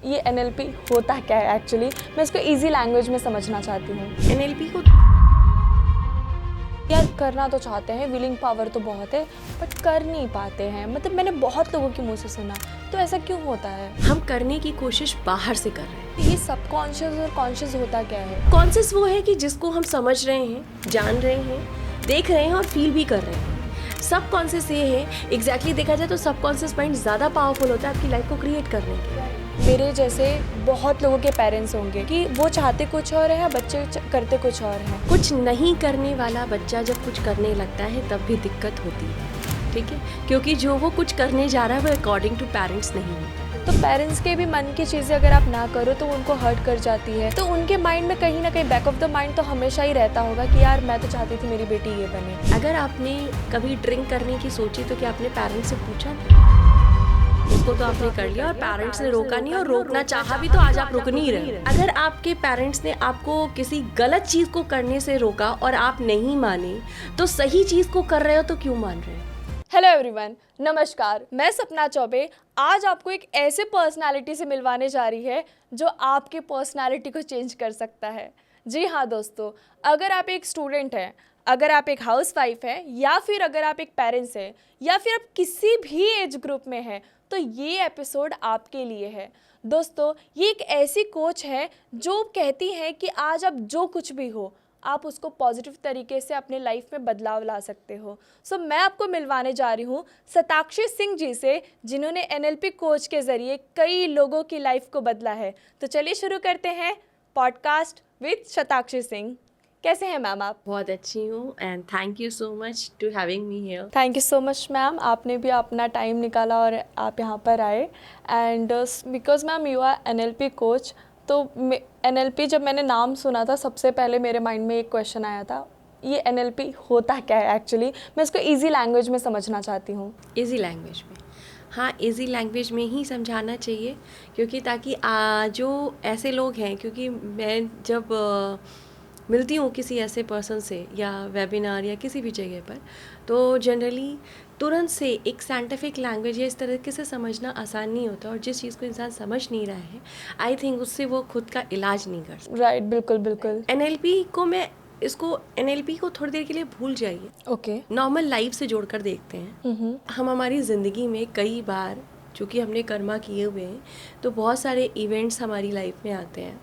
ये NLP होता क्या है एक्चुअली, मैं इसको इजी लैंग्वेज में समझना चाहती हूँ। NLP को यार करना तो चाहते हैं, विलिंग पावर तो बहुत है, बट कर नहीं पाते हैं। मतलब मैंने बहुत लोगों के मुंह से सुना, तो ऐसा क्यों होता है? हम करने की कोशिश बाहर से कर रहे हैं। ये सबकॉन्शियस और कॉन्शियस होता क्या है? कॉन्शियस वो है कि जिसको हम समझ रहे हैं, जान रहे हैं, देख रहे हैं और फील भी कर रहे हैं। सब कॉन्शियस ये है, एग्जैक्टली देखा जाए तो सब कॉन्शियस माइंड ज़्यादा पावरफुल होता है आपकी लाइफ को क्रिएट करने के लिए। मेरे जैसे बहुत लोगों के पेरेंट्स होंगे कि वो चाहते कुछ और है, बच्चे करते कुछ और हैं। कुछ नहीं करने वाला बच्चा जब कुछ करने लगता है तब भी दिक्कत होती है, ठीक है, क्योंकि जो वो कुछ करने जा रहा है वो अकॉर्डिंग टू पेरेंट्स नहीं होता। तो पेरेंट्स के भी मन की चीज़ें अगर आप ना करो तो उनको हर्ट कर जाती है, तो उनके माइंड में कहीं ना कहीं बैक ऑफ द माइंड तो हमेशा ही रहता होगा कि यार मैं तो चाहती थी मेरी बेटी ये बने। अगर आपने कभी ड्रिंक करने की सोची तो क्या आपने पेरेंट्स से पूछा? उसको तो आपने कर लिया और पेरेंट्स ने रोका नहीं, और रोकना चाहा भी तो आज आप रुक नहीं रहे। अगर आपके पेरेंट्स ने आपको किसी गलत चीज़ को करने से रोका और आप नहीं माने, तो सही चीज़ को कर रहे हो तो क्यों मान रहे हो? हेलो एवरीवन, नमस्कार। मैं सपना चौबे आज आपको एक ऐसे पर्सनालिटी से मिलवाने जा रही है जो आपके पर्सनालिटी को चेंज कर सकता है। जी हाँ दोस्तों, अगर आप एक स्टूडेंट हैं, अगर आप एक हाउसवाइफ हैं, या फिर अगर आप एक पेरेंट्स हैं, या फिर आप किसी भी एज ग्रुप में हैं, तो ये एपिसोड आपके लिए है। दोस्तों, ये एक ऐसी कोच है जो कहती है कि आज आप जो कुछ भी हो, आप उसको पॉजिटिव तरीके से अपने लाइफ में बदलाव ला सकते हो। सो मैं आपको मिलवाने जा रही हूँ शताक्षी सिंह जी से, जिन्होंने NLP कोच के ज़रिए कई लोगों की लाइफ को बदला है। तो चलिए शुरू करते हैं पॉडकास्ट विद शताक्षी सिंह। कैसे हैं मैम आप? बहुत अच्छी हूँ and thank you so much to having me here. Thank you so much ma'am, आपने भी अपना टाइम निकाला और आप यहाँ पर आए। And because ma'am you are NLP coach, तो NLP जब मैंने नाम सुना था सबसे पहले मेरे माइंड में एक क्वेश्चन आया था, ये NLP होता क्या है एक्चुअली, मैं इसको इजी लैंग्वेज में समझना चाहती हूँ। इजी लैंग्वेज में, हाँ, इजी लैंग्वेज में ही समझाना चाहिए, क्योंकि ताकि जो ऐसे लोग हैं, क्योंकि मैं जब मिलती हूँ किसी ऐसे पर्सन से या वेबिनार या किसी भी जगह पर, तो जनरली तुरंत से एक साइंटिफिक लैंग्वेज या इस तरीके से समझना आसान नहीं होता, और जिस चीज़ को इंसान समझ नहीं रहा है, आई थिंक उससे वो खुद का इलाज नहीं कर सकता। राइट, बिल्कुल बिल्कुल। NLP को थोड़ी देर के लिए भूल जाइए, ओके। नॉर्मल लाइफ से जोड़कर देखते हैं। हम हमारी ज़िंदगी में कई बार, चूँकि हमने कर्मा किए हुए हैं, तो बहुत सारे इवेंट्स हमारी लाइफ में आते हैं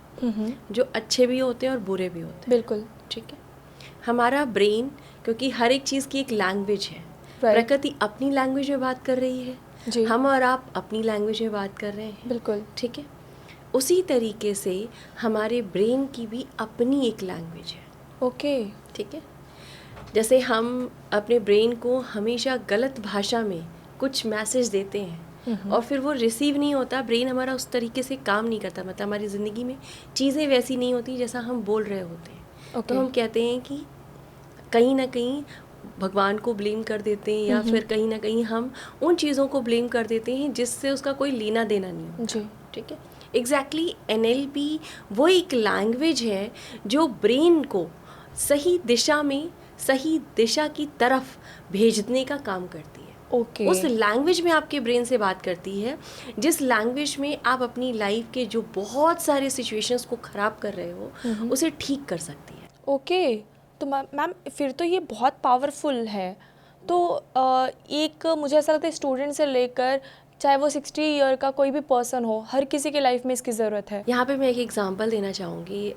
जो अच्छे भी होते हैं और बुरे भी होते हैं। बिल्कुल। ठीक है, हमारा ब्रेन, क्योंकि हर एक चीज़ की एक लैंग्वेज है, प्रकृति अपनी लैंग्वेज में बात कर रही है जी। हम और आप अपनी लैंग्वेज में बात कर रहे हैं। बिल्कुल। ठीक है, उसी तरीके से हमारे ब्रेन की भी अपनी एक लैंग्वेज है। ओके। ठीक है, जैसे हम अपने ब्रेन को हमेशा गलत भाषा में कुछ मैसेज देते हैं और फिर वो रिसीव नहीं होता, ब्रेन हमारा उस तरीके से काम नहीं करता, मतलब हमारी ज़िंदगी में चीज़ें वैसी नहीं होती जैसा हम बोल रहे होते हैं। तो हम कहते हैं कि कहीं ना कहीं भगवान को ब्लेम कर देते हैं, या फिर कहीं ना कहीं हम उन चीज़ों को ब्लेम कर देते हैं जिससे उसका कोई लेना देना नहीं होता। जी। ठीक है, एग्जैक्टली NLP वो एक लैंग्वेज है जो ब्रेन को सही दिशा में, सही दिशा की तरफ भेजने का काम करती है। ओके। उस लैंग्वेज में आपके ब्रेन से बात करती है, जिस लैंग्वेज में आप अपनी लाइफ के जो बहुत सारे सिचुएशंस को ख़राब कर रहे हो उसे ठीक कर सकती है। ओके, तो मैम फिर तो ये बहुत पावरफुल है। तो एक मुझे ऐसा लगता है स्टूडेंट से लेकर चाहे वो 60 ईयर का कोई भी पर्सन हो, हर किसी के लाइफ में इसकी ज़रूरत है। यहाँ पे मैं एक एग्जांपल देना चाहूँगी।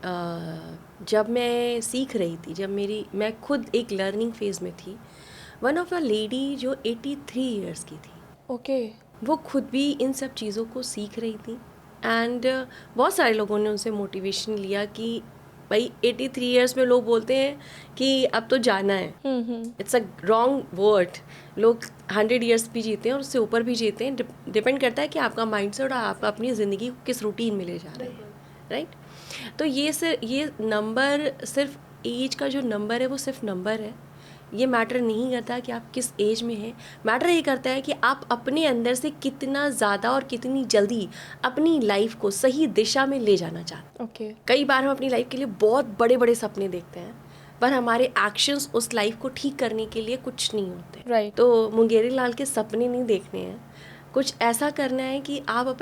जब मैं सीख रही थी, मैं खुद एक लर्निंग फेज़ में थी, वन ऑफ अ लेडी जो 83 ईयर्स की थी, ओके। वो खुद भी इन सब चीज़ों को सीख रही थी, एंड बहुत सारे लोगों ने उनसे मोटिवेशन लिया कि भाई 83 ईयर्स में लोग बोलते हैं कि अब तो जाना है, इट्स अ रॉन्ग वर्ड। लोग 100 ईयर्स भी जीते हैं और उससे ऊपर भी जीते हैं, डिपेंड करता है कि आपका माइंडसेट और आप अपनी ज़िंदगी को किस रूटीन में ले जा रहे हैं, राइट। तो ये नंबर, सिर्फ एज का जो नंबर है वो सिर्फ नंबर है, ये मैटर नहीं करता कि आप किस एज में हैं। मैटर ये करता है कि आप अपने अंदर से कितना ज़्यादा और कितनी जल्दी अपनी लाइफ को सही दिशा में ले जाना चाहते हैं। ओके। कई बार हम अपनी लाइफ के लिए बहुत बड़े बड़े सपने देखते हैं, पर हमारे एक्शंस उस लाइफ को ठीक करने के लिए कुछ नहीं होते। राइट। तो मुंगेरी लाल के सपने नहीं देखने हैं, कुछ ऐसा करना है कि आप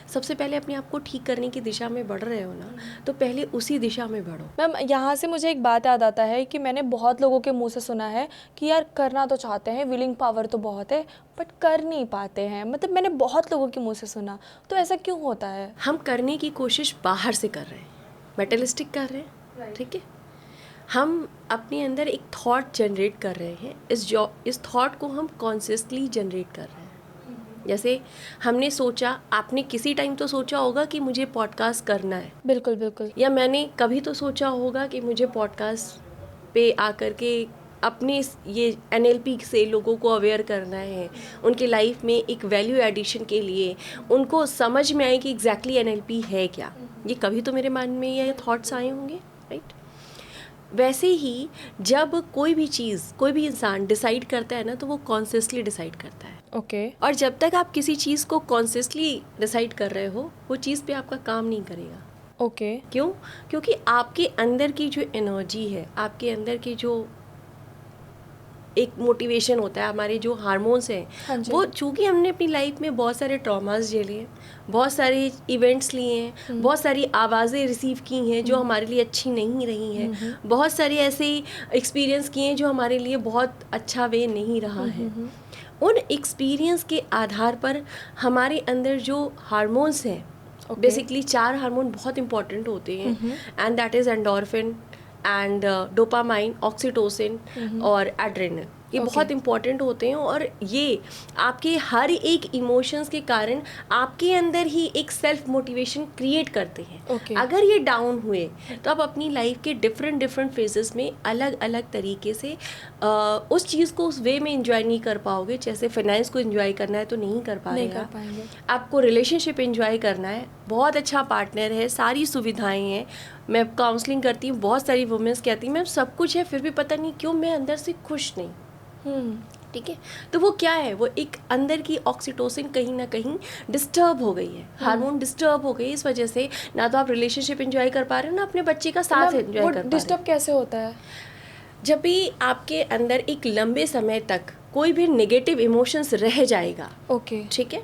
सबसे पहले अपने आप को ठीक करने की दिशा में बढ़ रहे हो ना, तो पहले उसी दिशा में बढ़ो। मैम यहाँ से मुझे एक बात याद आता है कि मैंने बहुत लोगों के मुंह से सुना है कि यार करना तो चाहते हैं, विलिंग पावर तो बहुत है, बट कर नहीं पाते हैं। मतलब मैंने बहुत लोगों के मुंह से सुना, तो ऐसा क्यों होता है? हम करने की कोशिश बाहर से कर रहे हैं, मेटलिस्टिक कर रहे हैं, ठीक है। हम अपने अंदर एक थॉट जनरेट कर रहे हैं, इस थॉट को हम कॉन्शियसली जनरेट कर रहे हैं। जैसे हमने सोचा, आपने किसी टाइम तो सोचा होगा कि मुझे पॉडकास्ट करना है, बिल्कुल बिल्कुल। या मैंने कभी तो सोचा होगा कि मुझे पॉडकास्ट पे आकर के अपने ये NLP से लोगों को अवेयर करना है, उनके लाइफ में एक वैल्यू एडिशन के लिए उनको समझ में आए कि एग्जैक्टली NLP है क्या। ये कभी तो मेरे मन में ये थॉट्स आए होंगे, राइट। वैसे ही जब कोई भी चीज़, कोई भी इंसान डिसाइड करता है ना, तो वो कॉन्शियसली डिसाइड करता है। ओके। और जब तक आप किसी चीज़ को कॉन्शियसली डिसाइड कर रहे हो, वो चीज़ पे आपका काम नहीं करेगा। ओके। क्यों? क्योंकि आपके अंदर की जो एनर्जी है, आपके अंदर की जो एक मोटिवेशन होता है, हमारे जो हार्मोन्स हैं, हाँ जी। वो चूँकि हमने अपनी लाइफ में बहुत सारे ट्रॉमास झेले हैं, बहुत सारे इवेंट्स लिए हैं, बहुत सारी आवाज़ें रिसीव की हैं जो हमारे लिए अच्छी नहीं रही हैं, बहुत सारे ऐसे एक्सपीरियंस किए हैं जो हमारे लिए बहुत अच्छा वे नहीं रहा है। उन एक्सपीरियंस के आधार पर हमारे अंदर जो हार्मोन्स हैं, बेसिकली 4 हार्मोन बहुत इंपॉर्टेंट होते हैं, and that is endorphin and dopamine, oxytocin और एड्रेनल। ये बहुत इंपॉर्टेंट होते हैं, और ये आपके हर एक इमोशंस के कारण आपके अंदर ही एक सेल्फ मोटिवेशन क्रिएट करते हैं। अगर ये डाउन हुए तो आप अपनी लाइफ के डिफरेंट फेजेस में अलग अलग तरीके से उस चीज़ को उस वे में एंजॉय नहीं कर पाओगे। जैसे फाइनेंस को एंजॉय करना है तो नहीं कर पाएंगे, आपको रिलेशनशिप एंजॉय करना है, बहुत अच्छा पार्टनर है, सारी सुविधाएं हैं। मैं काउंसलिंग करती हूँ, बहुत सारी वुमेन्स कहती हैं मैम सब कुछ है, फिर भी पता नहीं क्यों मैं अंदर से खुश नहीं। ठीक है, तो वो क्या है, वो एक अंदर की ऑक्सीटोसिन कहीं ना कहीं डिस्टर्ब हो गई है, हार्मोन डिस्टर्ब हो गई। इस वजह से ना तो आप रिलेशनशिप एंजॉय कर पा रहे हो, ना अपने बच्चे का साथ एंजॉय कर पा रहे हो। डिस्टर्ब कैसे होता है? जब भी आपके अंदर एक लंबे समय तक कोई भी नेगेटिव इमोशंस रह जाएगा, ओके, ठीक है,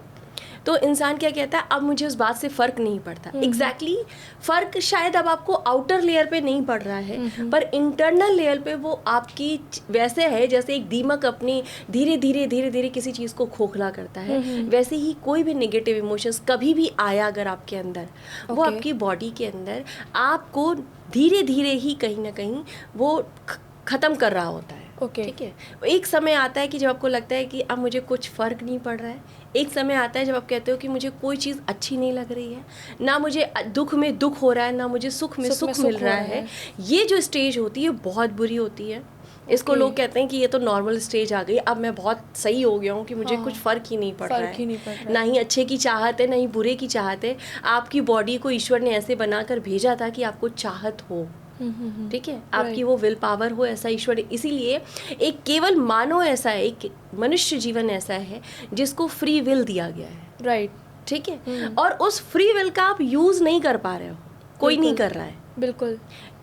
तो इंसान क्या कहता है, अब मुझे उस बात से फ़र्क नहीं पड़ता। एग्जैक्टली फ़र्क शायद अब आपको आउटर लेयर पे नहीं पड़ रहा है, पर इंटरनल लेयर पे वो आपकी वैसे है जैसे एक दीमक अपनी धीरे धीरे किसी चीज़ को खोखला करता है। वैसे ही कोई भी नेगेटिव इमोशंस कभी भी आया अगर आपके अंदर, वो आपकी बॉडी के अंदर आपको धीरे धीरे ही कहीं ना कहीं वो ख़त्म कर रहा होता है। ठीक है, एक समय आता है कि जब आपको लगता है कि अब मुझे कुछ फ़र्क नहीं पड़ रहा है। एक समय आता है जब आप कहते हो कि मुझे कोई चीज़ अच्छी नहीं लग रही है, ना मुझे दुख में दुख हो रहा है, ना मुझे सुख में सुख मिल रहा है। ये जो स्टेज होती है बहुत बुरी होती है। इसको लोग कहते हैं कि ये तो नॉर्मल स्टेज आ गई, अब मैं बहुत सही हो गया हूँ कि मुझे कुछ फ़र्क ही नहीं पड़ रहा है, ना ही अच्छे की चाहत है ना ही बुरे की चाहत है। आपकी बॉडी को ईश्वर ने ऐसे बनाकर भेजा था कि आपको चाहत हो, ठीक है, आपकी वो विल पावर हो, ऐसा ईश्वर। इसीलिए एक केवल मानव ऐसा है, एक मनुष्य जीवन ऐसा है जिसको फ्री विल दिया गया है, राइट, ठीक है, और उस फ्री विल का आप यूज नहीं कर पा रहे हो, कोई नहीं कर रहा है। बिल्कुल।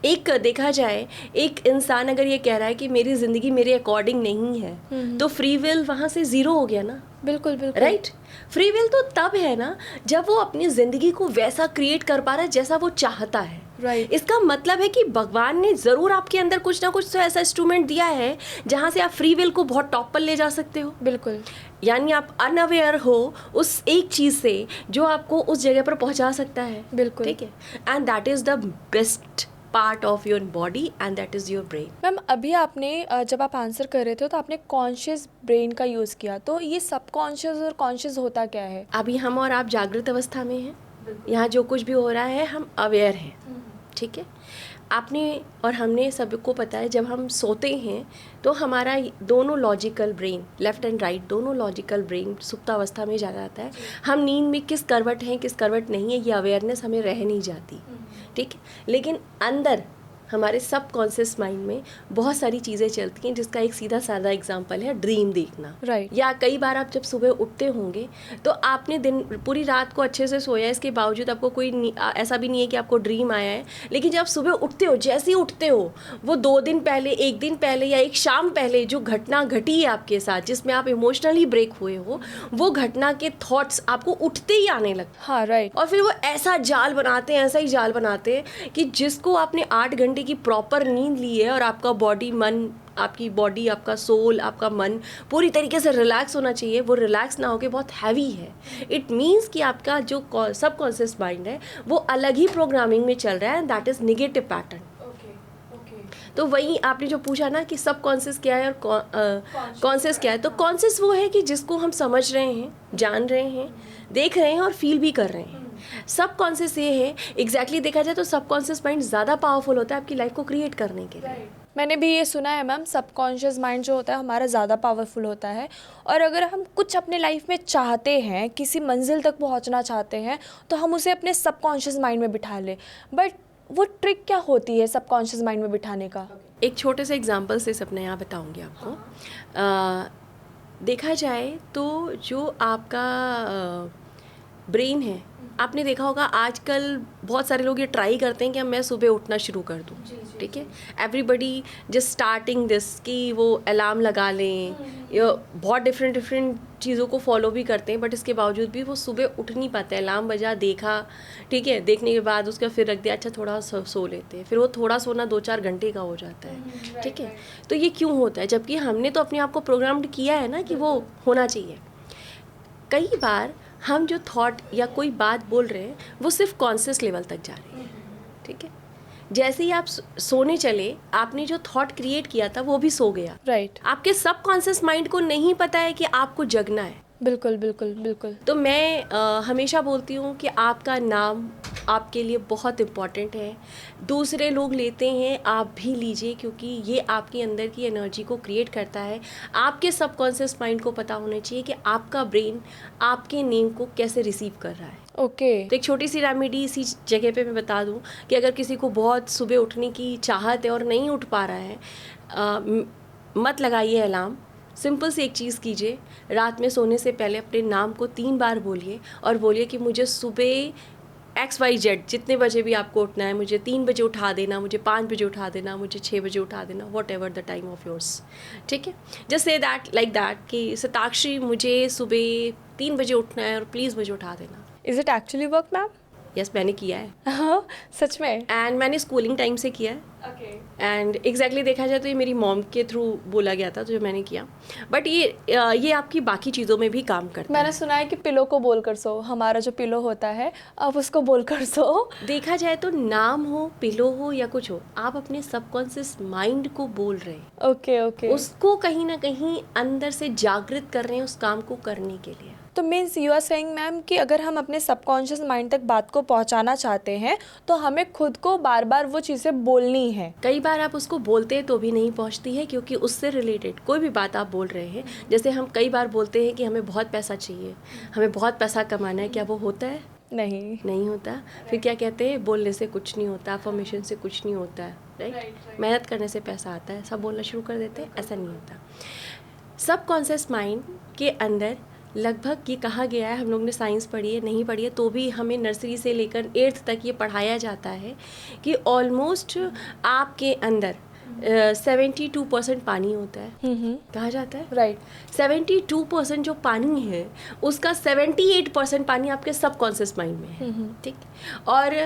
एक देखा जाए, एक इंसान अगर ये कह रहा है कि मेरी जिंदगी मेरे अकॉर्डिंग नहीं है, तो फ्री विल वहां से जीरो हो गया ना। बिल्कुल बिल्कुल, राइट। फ्री विल तो तब है ना जब वो अपनी जिंदगी को वैसा क्रिएट कर पा रहा है जैसा वो चाहता है। राइट। इसका मतलब है कि भगवान ने ज़रूर आपके अंदर कुछ ना कुछ तो ऐसा इंस्ट्रूमेंट दिया है जहाँ से आप फ्री विल को बहुत टॉप पर ले जा सकते हो। बिल्कुल, यानी आप अनअवेयर हो उस एक चीज़ से जो आपको उस जगह पर पहुँचा सकता है। बिल्कुल, ठीक है, and that is the best part of your body and that is your brain. Ma'am अभी आपने जब आप आंसर कर रहे थे तो आपने कॉन्शियस ब्रेन का यूज़ किया, तो ये सबकॉन्शियस और कॉन्शियस होता क्या है? अभी हम और आप जागृत अवस्था में हैं, यहाँ जो कुछ भी हो रहा है हम अवेयर हैं, ठीक है। आपने और हमने सबको पता है जब हम सोते हैं तो हमारा दोनों logical brain, left and right दोनों लॉजिकल ब्रेन सुप्तावस्था में जा जाता है। हम नींद में किस करवट हैं किस करवट नहीं है ये अवेयरनेस हमें रह नहीं जाती, ठीक है। लेकिन अंदर हमारे सबकॉन्शियस माइंड में बहुत सारी चीज़ें चलती हैं, जिसका एक सीधा साधा एग्जांपल है ड्रीम देखना। राइट। या कई बार आप जब सुबह उठते होंगे तो आपने दिन पूरी रात को अच्छे से सोया, इसके बावजूद आपको कोई ऐसा भी नहीं है कि आपको ड्रीम आया है, लेकिन जब सुबह उठते हो, जैसे ही उठते हो, वो 2 दिन पहले, 1 दिन पहले या एक शाम पहले जो घटना घटी है आपके साथ, जिसमें आप इमोशनली ब्रेक हुए हो, वो घटना के थॉट्स आपको उठते ही आने लगते हैं। हाँ राइट। और फिर वो ऐसा जाल बनाते हैं, ऐसा ही जाल बनाते हैं कि जिसको आपने 8 घंटे की प्रॉपर नींद ली है और आपका बॉडी, मन, आपकी बॉडी, आपका सोल, आपका मन पूरी तरीके से रिलैक्स होना चाहिए, वो रिलैक्स ना होके बहुत हैवी है। इट मीन्स कि आपका जो सबकॉन्शियस माइंड है वो अलग ही प्रोग्रामिंग में चल रहा है, दैट इज नेगेटिव पैटर्न। तो वही आपने जो पूछा ना कि सबकॉन्शियस क्या है और कॉन्शियस क्या है, तो कॉन्शियस वो है कि जिसको हम समझ रहे हैं, जान रहे हैं, देख रहे हैं और फील भी कर रहे हैं। सबकॉन्शियस ये है, एग्जैक्टली देखा जाए तो सबकॉन्शियस माइंड ज़्यादा पावरफुल होता है आपकी लाइफ को क्रिएट करने के लिए। मैंने भी ये सुना है मैम, सबकॉन्शियस माइंड जो होता है हमारा ज़्यादा पावरफुल होता है, और अगर हम कुछ अपने लाइफ में चाहते हैं, किसी मंजिल तक पहुंचना चाहते हैं, तो हम उसे अपने सबकॉन्शियस माइंड में बिठा लें। बट वो ट्रिक क्या होती है सबकॉन्शियस माइंड में बिठाने का? एक छोटे से एग्जांपल से सपना यहाँ बताऊँगी आपको। देखा जाए तो जो आपका ब्रेन है, आपने देखा होगा आजकल बहुत सारे लोग ये ट्राई करते हैं कि मैं सुबह उठना शुरू कर दूँ, ठीक है। एवरीबडी जस्ट स्टार्टिंग दिस कि वो अलार्म लगा लें, या बहुत डिफरेंट चीज़ों को फॉलो भी करते हैं, बट इसके बावजूद भी वो सुबह उठ नहीं पाते। अलार्म बजा, देखा, ठीक है, देखने के बाद उसका फिर रख दिया, अच्छा थोड़ा सो लेते हैं, फिर वो थोड़ा सोना 2-4 घंटे का हो जाता है, ठीक है। तो ये क्यों होता है, जबकि हमने तो अपने आप को प्रोग्राम्ड किया है ना कि वो होना चाहिए। कई बार हम जो थॉट या कोई बात बोल रहे हैं वो सिर्फ कॉन्शियस लेवल तक जा रही है, ठीक है। जैसे ही आप सोने चले, आपने जो थॉट क्रिएट किया था वो भी सो गया, राइट। आपके सबकॉन्शियस माइंड को नहीं पता है कि आपको जगना है। बिल्कुल बिल्कुल बिल्कुल। तो मैं हमेशा बोलती हूँ कि आपका नाम आपके लिए बहुत इम्पॉर्टेंट है। दूसरे लोग लेते हैं, आप भी लीजिए, क्योंकि ये आपके अंदर की एनर्जी को क्रिएट करता है। आपके सबकॉन्शियस माइंड को पता होना चाहिए कि आपका ब्रेन आपके नेम को कैसे रिसीव कर रहा है। ओके। तो एक छोटी सी रेमेडी इसी जगह पे मैं बता दूं कि अगर किसी को बहुत सुबह उठने की चाहत है और नहीं उठ पा रहा है, मत लगाइए अलार्म। सिंपल सी एक चीज़ कीजिए, रात में सोने से पहले अपने नाम को 3 बार बोलिए और बोलिए कि मुझे सुबह XYZ जितने बजे भी आपको उठना है, मुझे 3 बजे उठा देना, मुझे 5 बजे उठा देना, मुझे 6 बजे उठा देना, what ever the time of yours, ठीक है। Just say that like that कि सताक्षी मुझे सुबह 3 बजे उठना है और प्लीज़ मुझे उठा देना। Is it actually work ma'am? Yes, मैंने किया है, सच में? एंड मैंने स्कूलिंग टाइम से किया है। एंड एग्जैक्टली देखा जाए तो ये मेरी मॉम के थ्रू बोला गया था, तो जो मैंने किया। बट ये आपकी बाकी चीज़ों में भी काम करता है। मैंने सुना है कि पिलो को बोल कर सो, हमारा जो पिलो होता है आप उसको बोल कर सो। देखा जाए तो नाम हो, पिलो हो या कुछ हो, आप अपने सबकॉन्शियस माइंड को बोल रहे हैं। Okay okay. उसको कहीं ना कहीं अंदर से जागृत कर रहे हैं उस काम को करने के लिए। तो means you are saying ma'am कि अगर हम अपने सबकॉन्शियस माइंड तक बात को पहुंचाना चाहते हैं तो हमें खुद को बार बार वो चीज़ें बोलनी है। कई बार आप उसको बोलते हैं तो भी नहीं पहुंचती है, क्योंकि उससे रिलेटेड कोई भी बात आप बोल रहे हैं, जैसे हम कई बार बोलते हैं कि हमें बहुत पैसा चाहिए, हमें बहुत पैसा कमाना है, क्या वो होता है? नहीं होता। फिर क्या कहते हैं, बोलने से कुछ नहीं होता, अफर्मेशन से कुछ नहीं होता है, राइट। मेहनत करने से पैसा आता है, सब बोलना शुरू कर देते हैं, ऐसा नहीं होता। सबकॉन्शियस माइंड के अंदर लगभग ये कहा गया है, हम लोग ने साइंस पढ़ी है, नहीं पढ़ी है तो भी हमें नर्सरी से लेकर 8th तक ये पढ़ाया जाता है कि ऑलमोस्ट आपके अंदर 72% पानी होता है, कहा जाता है, राइट। 72% जो पानी है उसका 78% पानी आपके सबकॉन्शियस माइंड में है, ठीक। और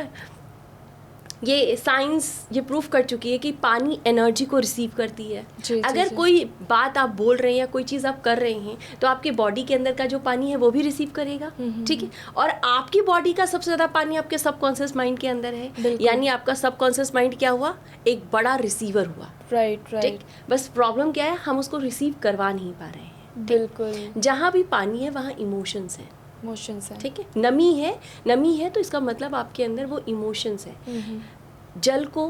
ये साइंस ये प्रूफ कर चुकी है कि पानी एनर्जी को रिसीव करती है। अगर कोई बात आप बोल रहे हैं या कोई चीज़ आप कर रहे हैं तो आपके बॉडी के अंदर का जो पानी है वो भी रिसीव करेगा, ठीक है। और आपकी बॉडी का सबसे ज़्यादा पानी आपके सबकॉन्शियस माइंड के अंदर है, यानी आपका सबकॉन्शियस माइंड क्या हुआ, एक बड़ा रिसीवर हुआ, राइट। ठीक। बस प्रॉब्लम क्या है, हम उसको रिसीव करवा नहीं पा रहे हैं। बिल्कुल। जहाँ भी पानी है वहाँ इमोशंस है, ठीक है। नमी है तो इसका मतलब आपके अंदर वो इमोशंस है। जल को,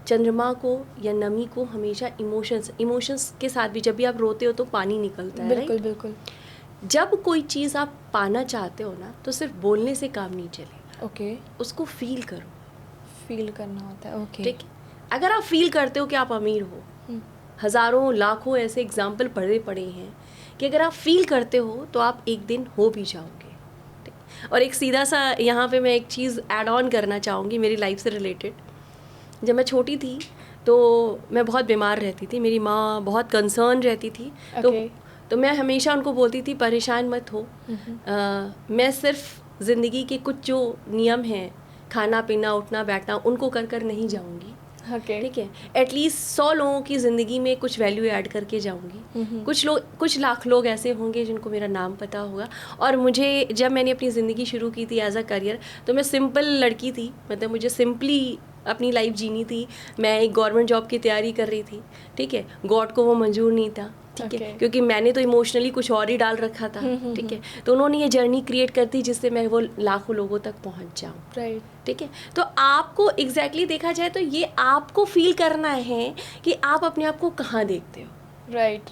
चंद्रमा को या नमी को हमेशा इमोशंस के साथ भी, जब भी आप रोते हो तो पानी निकलता है, बिल्कुल बिल्कुल। जब कोई चीज़ आप पाना चाहते हो ना तो सिर्फ बोलने से काम नहीं चलेगा, ओके। उसको फील करो, फील करना होता है, ओके, ठीक। अगर आप फील करते हो कि आप अमीर हो, हज़ारों लाखों ऐसे एग्जाम्पल पड़े हैं कि अगर आप फील करते हो तो आप एक दिन हो भी जाओगे। और एक सीधा सा यहाँ पे मैं एक चीज़ ऐड ऑन करना चाहूँगी मेरी लाइफ से रिलेटेड। जब मैं छोटी थी तो मैं बहुत बीमार रहती थी, मेरी माँ बहुत कंसर्न रहती थी। तो मैं हमेशा उनको बोलती थी परेशान मत हो, मैं सिर्फ ज़िंदगी के कुछ जो नियम हैं, खाना पीना उठना बैठना, उनको कर नहीं जाऊँगी। ठीक है, एटलीस्ट 100 लोगों की ज़िंदगी में कुछ वैल्यू ऐड करके जाऊंगी। कुछ लाख लोग ऐसे होंगे जिनको मेरा नाम पता होगा। और मुझे जब मैंने अपनी ज़िंदगी शुरू की थी एज अ करियर, तो मैं सिंपल लड़की थी, मतलब मुझे सिंपली अपनी लाइफ जीनी थी। मैं एक गवर्नमेंट जॉब की तैयारी कर रही थी, ठीक है, गॉड को वो मंजूर नहीं था, ठीक है, क्योंकि मैंने तो इमोशनली कुछ और ही डाल रखा था, ठीक है। तो उन्होंने ये जर्नी क्रिएट कर दी जिससे मैं वो लाखों लोगों तक पहुंच जाऊं, राइट, ठीक है। तो आपको एग्जैक्टली देखा जाए तो ये आपको फील करना है कि आप अपने आप को कहाँ देखते हो, राइट।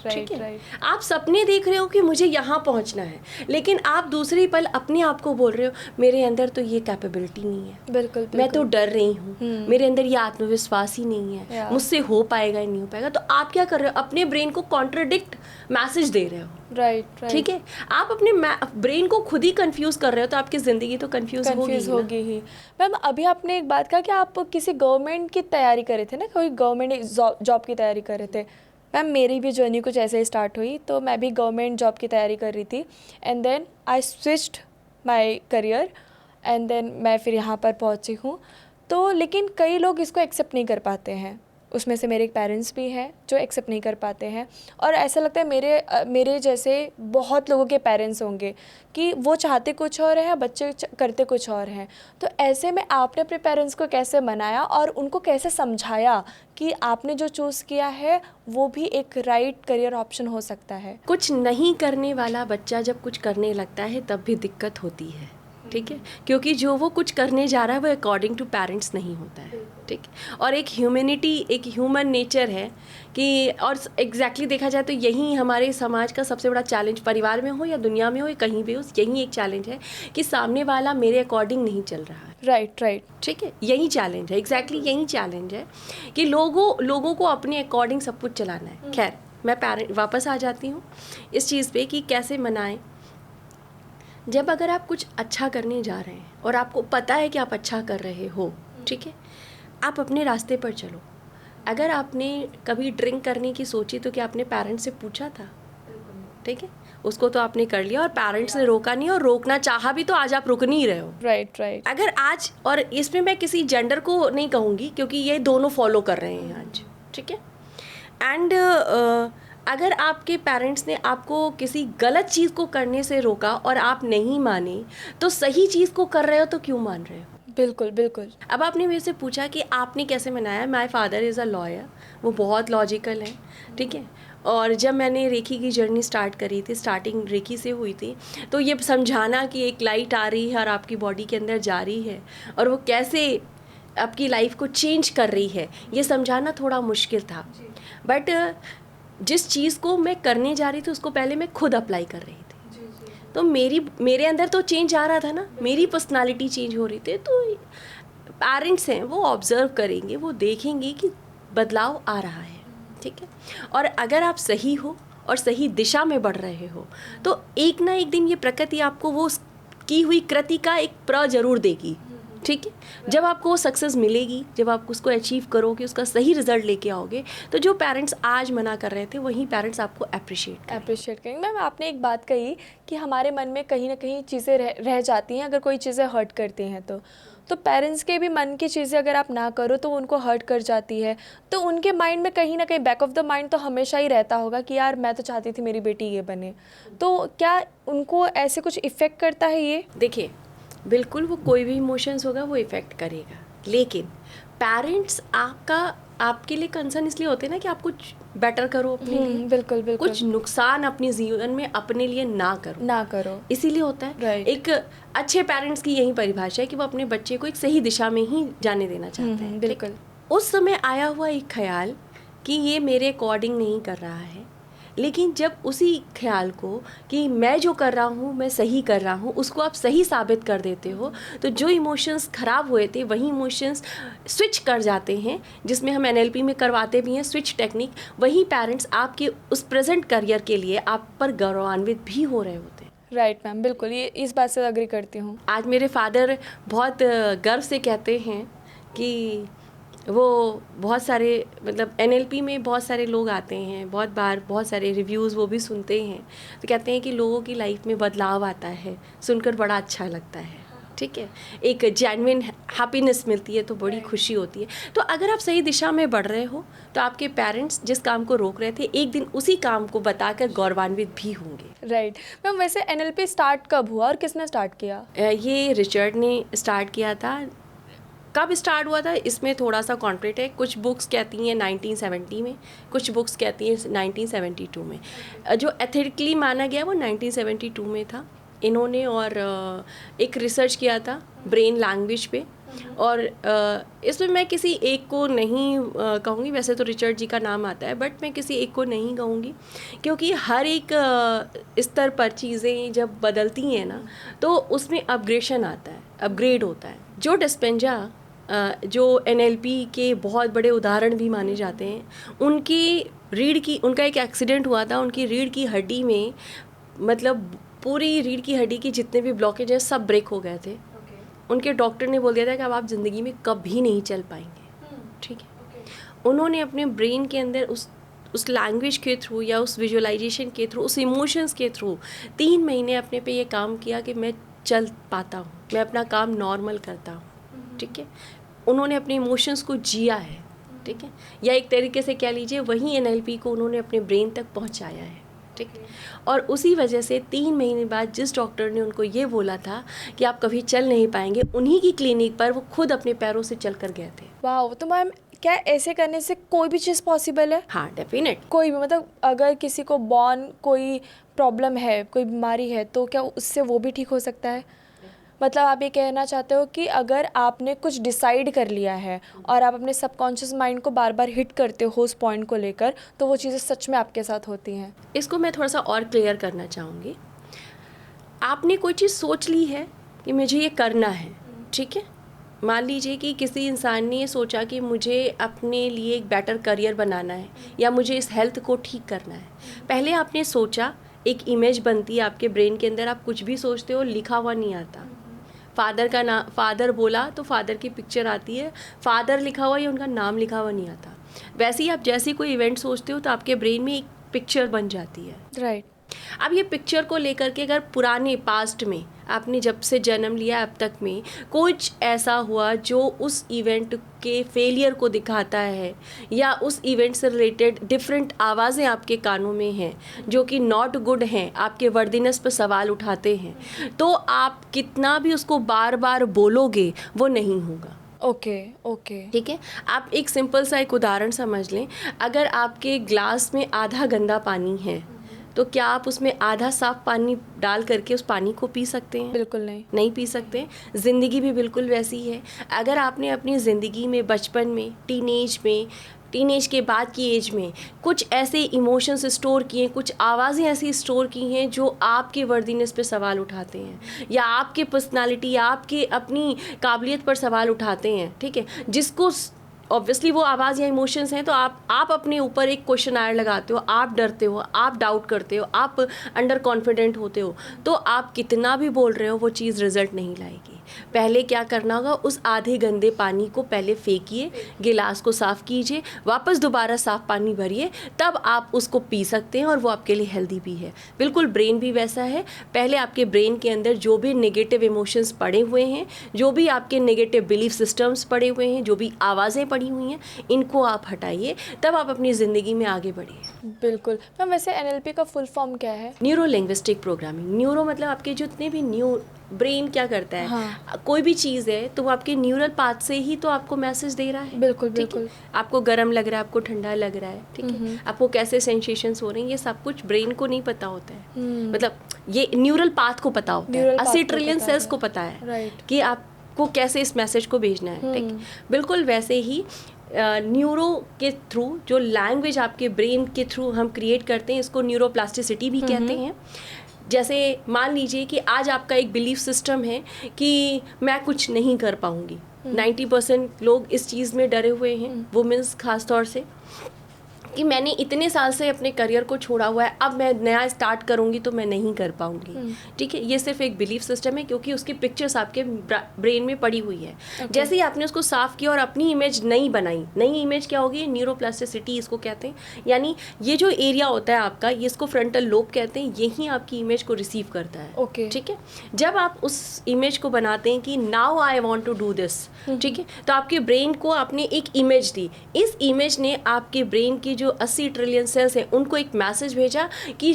आप सपने देख रहे हो कि मुझे यहाँ पहुँचना है, लेकिन आप दूसरे पल अपने आप को बोल रहे हो मेरे अंदर तो ये कैपेबिलिटी नहीं है, बिल्कुल। मैं तो डर रही हूँ, मेरे अंदर ये आत्मविश्वास ही नहीं है, मुझसे हो पाएगा ही नहीं हो पाएगा। तो आप क्या कर रहे हो, अपने ब्रेन को कॉन्ट्रडिक्ट मैसेज दे रहे हो, राइट, ठीक है। आप अपने ब्रेन को खुद ही कंफ्यूज कर रहे हो, तो आपकी ज़िंदगी तो कंफ्यूज होगी ही। मैम अभी आपने एक बात कहा कि आप किसी गवर्नमेंट की तैयारी कर रहे थे ना, कोई गवर्नमेंट जॉब की तैयारी कर रहे थे। मैम मेरी भी जर्नी कुछ ऐसे ही स्टार्ट हुई, तो मैं भी गवर्नमेंट जॉब की तैयारी कर रही थी, and then I switched my career, and then मैं फिर यहाँ पर पहुँची हूँ। तो लेकिन कई लोग इसको एक्सेप्ट नहीं कर पाते हैं, उसमें से मेरे पेरेंट्स भी हैं जो एक्सेप्ट नहीं कर पाते हैं, और ऐसा लगता है मेरे जैसे बहुत लोगों के पेरेंट्स होंगे कि वो चाहते कुछ और है, बच्चे करते कुछ और हैं। तो ऐसे में आपने अपने पेरेंट्स को कैसे मनाया और उनको कैसे समझाया कि आपने जो चूज़ किया है वो भी एक राइट करियर ऑप्शन हो सकता है? कुछ नहीं करने वाला बच्चा जब कुछ करने लगता है तब भी दिक्कत होती है, ठीक है, क्योंकि जो वो कुछ करने जा रहा है वो अकॉर्डिंग टू पेरेंट्स नहीं होता है, ठीक। और एक ह्यूमैनिटी, एक ह्यूमन नेचर है कि, और एग्जैक्टली देखा जाए तो यही हमारे समाज का सबसे बड़ा चैलेंज, परिवार में हो या दुनिया में हो या कहीं भी हो, यही एक चैलेंज है कि सामने वाला मेरे अकॉर्डिंग नहीं चल रहा है, राइट, ठीक है। यही चैलेंज है, एग्जैक्टली यही चैलेंज है कि लोगों को अपने अकॉर्डिंग सब कुछ चलाना है। खैर, मैं वापस आ जाती हूँ इस चीज़ पे कि कैसे मनाएं। जब अगर आप कुछ अच्छा करने जा रहे हैं और आपको पता है कि आप अच्छा कर रहे हो, ठीक है, आप अपने रास्ते पर चलो। अगर आपने कभी ड्रिंक करने की सोची तो क्या आपने पेरेंट्स से पूछा था, ठीक है, उसको तो आपने कर लिया और पेरेंट्स ने रोका नहीं, और रोकना चाहा भी तो आज आप रुक नहीं रहे हो, राइट। अगर आज, और इसमें मैं किसी जेंडर को नहीं कहूँगी क्योंकि ये दोनों फॉलो कर रहे हैं आज, ठीक है। एंड अगर आपके पेरेंट्स ने आपको किसी गलत चीज़ को करने से रोका और आप नहीं माने, तो सही चीज़ को कर रहे हो तो क्यों मान रहे हो? बिल्कुल। अब आपने मेरे से पूछा कि आपने कैसे मनाया। My father is a lawyer, वो बहुत लॉजिकल है, ठीक है। और जब मैंने रेखी की जर्नी स्टार्ट करी थी, स्टार्टिंग रेखी से हुई थी, तो ये समझाना कि एक लाइट आ रही है और आपकी बॉडी के अंदर जा रही है और वो कैसे आपकी लाइफ को चेंज कर रही है, ये समझाना थोड़ा मुश्किल था। बट जिस चीज़ को मैं करने जा रही थी उसको पहले मैं खुद अप्लाई कर रही थी, तो मेरे अंदर तो चेंज आ रहा था ना, मेरी पर्सनालिटी चेंज हो रही थी। तो पेरेंट्स हैं, वो ऑब्जर्व करेंगे, वो देखेंगे कि बदलाव आ रहा है, ठीक है। और अगर आप सही हो और सही दिशा में बढ़ रहे हो तो एक ना एक दिन ये प्रकृति आपको वो की हुई कृति का एक प्र जरूर देगी, ठीक है। जब आपको वो सक्सेस मिलेगी, जब आप उसको अचीव करोगे, उसका सही रिजल्ट लेके आओगे, तो जो पेरेंट्स आज मना कर रहे थे वही पेरेंट्स आपको अप्रिशिएट करेंगे। मैम आपने एक बात कही कि हमारे मन में कहीं ना कहीं चीज़ें रह जाती हैं, अगर कोई चीज़ें हर्ट करती हैं तो पेरेंट्स के भी मन की चीज़ें अगर आप ना करो तो उनको हर्ट कर जाती है, तो उनके माइंड में कहीं ना कहीं बैक ऑफ द माइंड तो हमेशा ही रहता होगा कि यार मैं तो चाहती थी मेरी बेटी ये बने। तो क्या उनको ऐसे कुछ इफ़ेक्ट करता है ये? देखिए, बिल्कुल वो कोई भी इमोशंस होगा वो इफ़ेक्ट करेगा, लेकिन पेरेंट्स आपके लिए कंसर्न इसलिए होते हैं ना कि आप कुछ बेटर करो अपने लिए, बिल्कुल कुछ नुकसान अपने जीवन में अपने लिए ना करो, इसीलिए होता है। एक अच्छे पेरेंट्स की यही परिभाषा है कि वो अपने बच्चे को एक सही दिशा में ही जाने देना चाहते हैं, बिल्कुल। उस समय आया हुआ एक ख्याल कि ये मेरे अकॉर्डिंग नहीं कर रहा है, लेकिन जब उसी ख्याल को कि मैं जो कर रहा हूँ मैं सही कर रहा हूँ, उसको आप सही साबित कर देते हो, तो जो इमोशंस ख़राब हुए थे वही इमोशंस स्विच कर जाते हैं, जिसमें हम NLP में करवाते भी हैं स्विच टेक्निक। वही पेरेंट्स आपके उस प्रेजेंट करियर के लिए आप पर गौरवान्वित भी हो रहे होते हैं। राइट मैम, बिल्कुल, ये इस बात से अग्री करती हूँ। आज मेरे फादर बहुत गर्व से कहते हैं कि वो बहुत सारे मतलब NLP में बहुत सारे लोग आते हैं, बहुत बार बहुत सारे रिव्यूज़ वो भी सुनते हैं, तो कहते हैं कि लोगों की लाइफ में बदलाव आता है, सुनकर बड़ा अच्छा लगता है, ठीक है, एक जेन्युइन हैप्पीनेस मिलती है, तो बड़ी खुशी होती है। तो अगर आप सही दिशा में बढ़ रहे हो तो आपके पेरेंट्स जिस काम को रोक रहे थे एक दिन उसी काम को बताकर गौरवान्वित भी होंगे। राइट मैम, वैसे NLP स्टार्ट कब हुआ और किसने स्टार्ट किया? ये रिचर्ड ने स्टार्ट किया था। कब स्टार्ट हुआ था इसमें थोड़ा सा कॉन्फ्लिक्ट है, कुछ बुक्स कहती हैं 1970 में, कुछ बुक्स कहती हैं 1972 में। जो एथिकली माना गया वो 1972 में था इन्होंने, और एक रिसर्च किया था ब्रेन लैंग्वेज पे, और इसमें मैं किसी एक को नहीं कहूँगी, वैसे तो रिचर्ड जी का नाम आता है, बट मैं किसी एक को नहीं कहूँगी, क्योंकि हर एक स्तर पर चीज़ें जब बदलती हैं ना तो उसमें अपग्रेशन आता है, अपग्रेड होता है। जो डिस्पेंजा जो NLP के बहुत बड़े उदाहरण भी माने जाते हैं, उनका एक एक्सीडेंट हुआ था, उनकी रीढ़ की हड्डी में मतलब पूरी रीढ़ की हड्डी की जितने भी ब्लॉकेज हैं सब ब्रेक हो गए थे। उनके डॉक्टर ने बोल दिया था कि अब आप ज़िंदगी में कभी नहीं चल पाएंगे, ठीक है। उन्होंने अपने ब्रेन के अंदर उस लैंग्वेज के थ्रू या उस विजुअलाइजेशन के थ्रू, उस इमोशंस के थ्रू 3 महीने अपने पे ये काम किया कि मैं चल पाता हूँ, मैं अपना काम नॉर्मल करता हूँ, ठीक है। उन्होंने अपने इमोशंस को जिया है, ठीक है, या एक तरीके से कह लीजिए वही NLP को उन्होंने अपने ब्रेन तक पहुँचाया है, ठीक है। और उसी वजह से 3 महीने बाद जिस डॉक्टर ने उनको ये बोला था कि आप कभी चल नहीं पाएंगे, उन्हीं की क्लिनिक पर वो खुद अपने पैरों से चल कर गए थे। वाह, तो मैम क्या ऐसे करने से कोई भी चीज़ पॉसिबल है? हाँ, डेफिनेट। कोई भी, मतलब अगर किसी को बॉर्न कोई प्रॉब्लम है, कोई बीमारी है, तो क्या उससे वो भी ठीक हो सकता है? मतलब आप ये कहना चाहते हो कि अगर आपने कुछ डिसाइड कर लिया है और आप अपने सबकॉन्शियस माइंड को बार बार हिट करते हो उस पॉइंट को लेकर, तो वो चीज़ें सच में आपके साथ होती हैं। इसको मैं थोड़ा सा और क्लियर करना चाहूँगी। आपने कोई चीज़ सोच ली है कि मुझे ये करना है, ठीक है। मान लीजिए कि किसी इंसान ने ये सोचा कि मुझे अपने लिए एक बेटर करियर बनाना है या मुझे इस हेल्थ को ठीक करना है। पहले आपने सोचा, एक इमेज बनती है आपके ब्रेन के अंदर, आप कुछ भी सोचते हो लिखा हुआ नहीं आता। फादर का नाम, फादर बोला तो फादर की पिक्चर आती है, फादर लिखा हुआ या उनका नाम लिखा हुआ नहीं आता। वैसे ही आप जैसे कोई इवेंट सोचते हो तो आपके ब्रेन में एक पिक्चर बन जाती है, राइट। अब ये पिक्चर को लेकर के अगर पुराने पास्ट में आपने जब से जन्म लिया अब तक में कुछ ऐसा हुआ जो उस इवेंट के फेलियर को दिखाता है, या उस इवेंट से रिलेटेड डिफरेंट आवाज़ें आपके कानों में हैं जो कि नॉट गुड हैं, आपके वर्दीनेस पर सवाल उठाते हैं, तो आप कितना भी उसको बार बार बोलोगे वो नहीं होगा। ओके, ठीक है। आप एक सिंपल सा एक उदाहरण समझ लें, अगर आपके ग्लास में आधा गंदा पानी है तो क्या आप उसमें आधा साफ पानी डाल करके उस पानी को पी सकते हैं? बिल्कुल नहीं पी सकते। ज़िंदगी भी बिल्कुल वैसी है। अगर आपने अपनी ज़िंदगी में बचपन में, टीनेज के बाद की एज में कुछ ऐसे इमोशंस स्टोर किए, कुछ आवाज़ें ऐसी स्टोर की हैं जो आपके वर्दीनेस पे सवाल उठाते हैं या आपके पर्सनालिटी, आपके अपनी काबिलियत पर सवाल उठाते हैं, ठीक है, जिसको ऑब्वियसली वो आवाज़ या इमोशंस हैं, तो आप अपने ऊपर एक क्वेश्चन आयर लगाते हो, आप डरते हो, आप डाउट करते हो, आप अंडर कॉन्फिडेंट होते हो, तो आप कितना भी बोल रहे हो वो चीज़ रिजल्ट नहीं लाएगी। पहले क्या करना होगा, उस आधे गंदे पानी को पहले फेंकिए, गिलास को साफ़ कीजिए, वापस दोबारा साफ़ पानी भरिए, तब आप उसको पी सकते हैं और वो आपके लिए हेल्दी भी है। बिल्कुल ब्रेन भी वैसा है। पहले आपके ब्रेन के अंदर जो भी नेगेटिव इमोशंस पड़े हुए हैं, जो भी आपके नेगेटिव बिलीफ सिस्टम्स पड़े हुए हैं, जो भी आवाज़ें पड़ी हुई हैं, इनको आप हटाइए, तब आप अपनी ज़िंदगी में आगे बढ़िए। बिल्कुल मैम। वैसे NLP का फुल फॉर्म क्या है? Neuro linguistic programming. न्यूरो मतलब आपके जितने भी ब्रेन क्या करता है, हाँ। कोई भी चीज़ है तो वो आपके न्यूरल पाथ से ही तो आपको मैसेज दे रहा है। बिल्कुल। आपको गर्म लग रहा है, आपको ठंडा लग रहा है, ठीक है, आपको कैसे सेंसेशंस हो रहे हैं, ये सब कुछ ब्रेन को नहीं पता होता है। मतलब ये न्यूरल पाथ को पता होता है, 80 ट्रिलियन सेल्स को पता है कि आपको कैसे इस मैसेज को भेजना है, ठीक। बिल्कुल वैसे ही न्यूरो के थ्रू, जो लैंग्वेज आपके ब्रेन के थ्रू हम क्रिएट करते हैं, इसको न्यूरोप्लास्टिसिटी भी कहते हैं। जैसे मान लीजिए कि आज आपका एक बिलीफ सिस्टम है कि मैं कुछ नहीं कर पाऊंगी। 90% लोग इस चीज़ में डरे हुए हैं, वुमेन्स खास तौर से, कि मैंने इतने साल से अपने करियर को छोड़ा हुआ है, अब मैं नया स्टार्ट करूंगी तो मैं नहीं कर पाऊंगी। ठीक है, ये सिर्फ एक बिलीफ सिस्टम है, क्योंकि उसकी पिक्चर्स आपके ब्रेन में पड़ी हुई है। जैसे ही आपने उसको साफ किया और अपनी इमेज नई बनाई, नई इमेज क्या होगी? न्यूरोप्लास्टिसिटी इसको कहते हैं। यानी ये जो एरिया होता है आपका, ये इसको फ्रंटल लोब कहते हैं, यही आपकी इमेज को रिसीव करता है। ठीक है, जब आप उस इमेज को बनाते हैं कि now I want to do this, ठीक है, तो आपके ब्रेन को आपने एक इमेज दी। इस इमेज ने आपके ब्रेन की जो 80 ट्रिलियन सेल्स हैं उनको एक मैसेज भेजा कि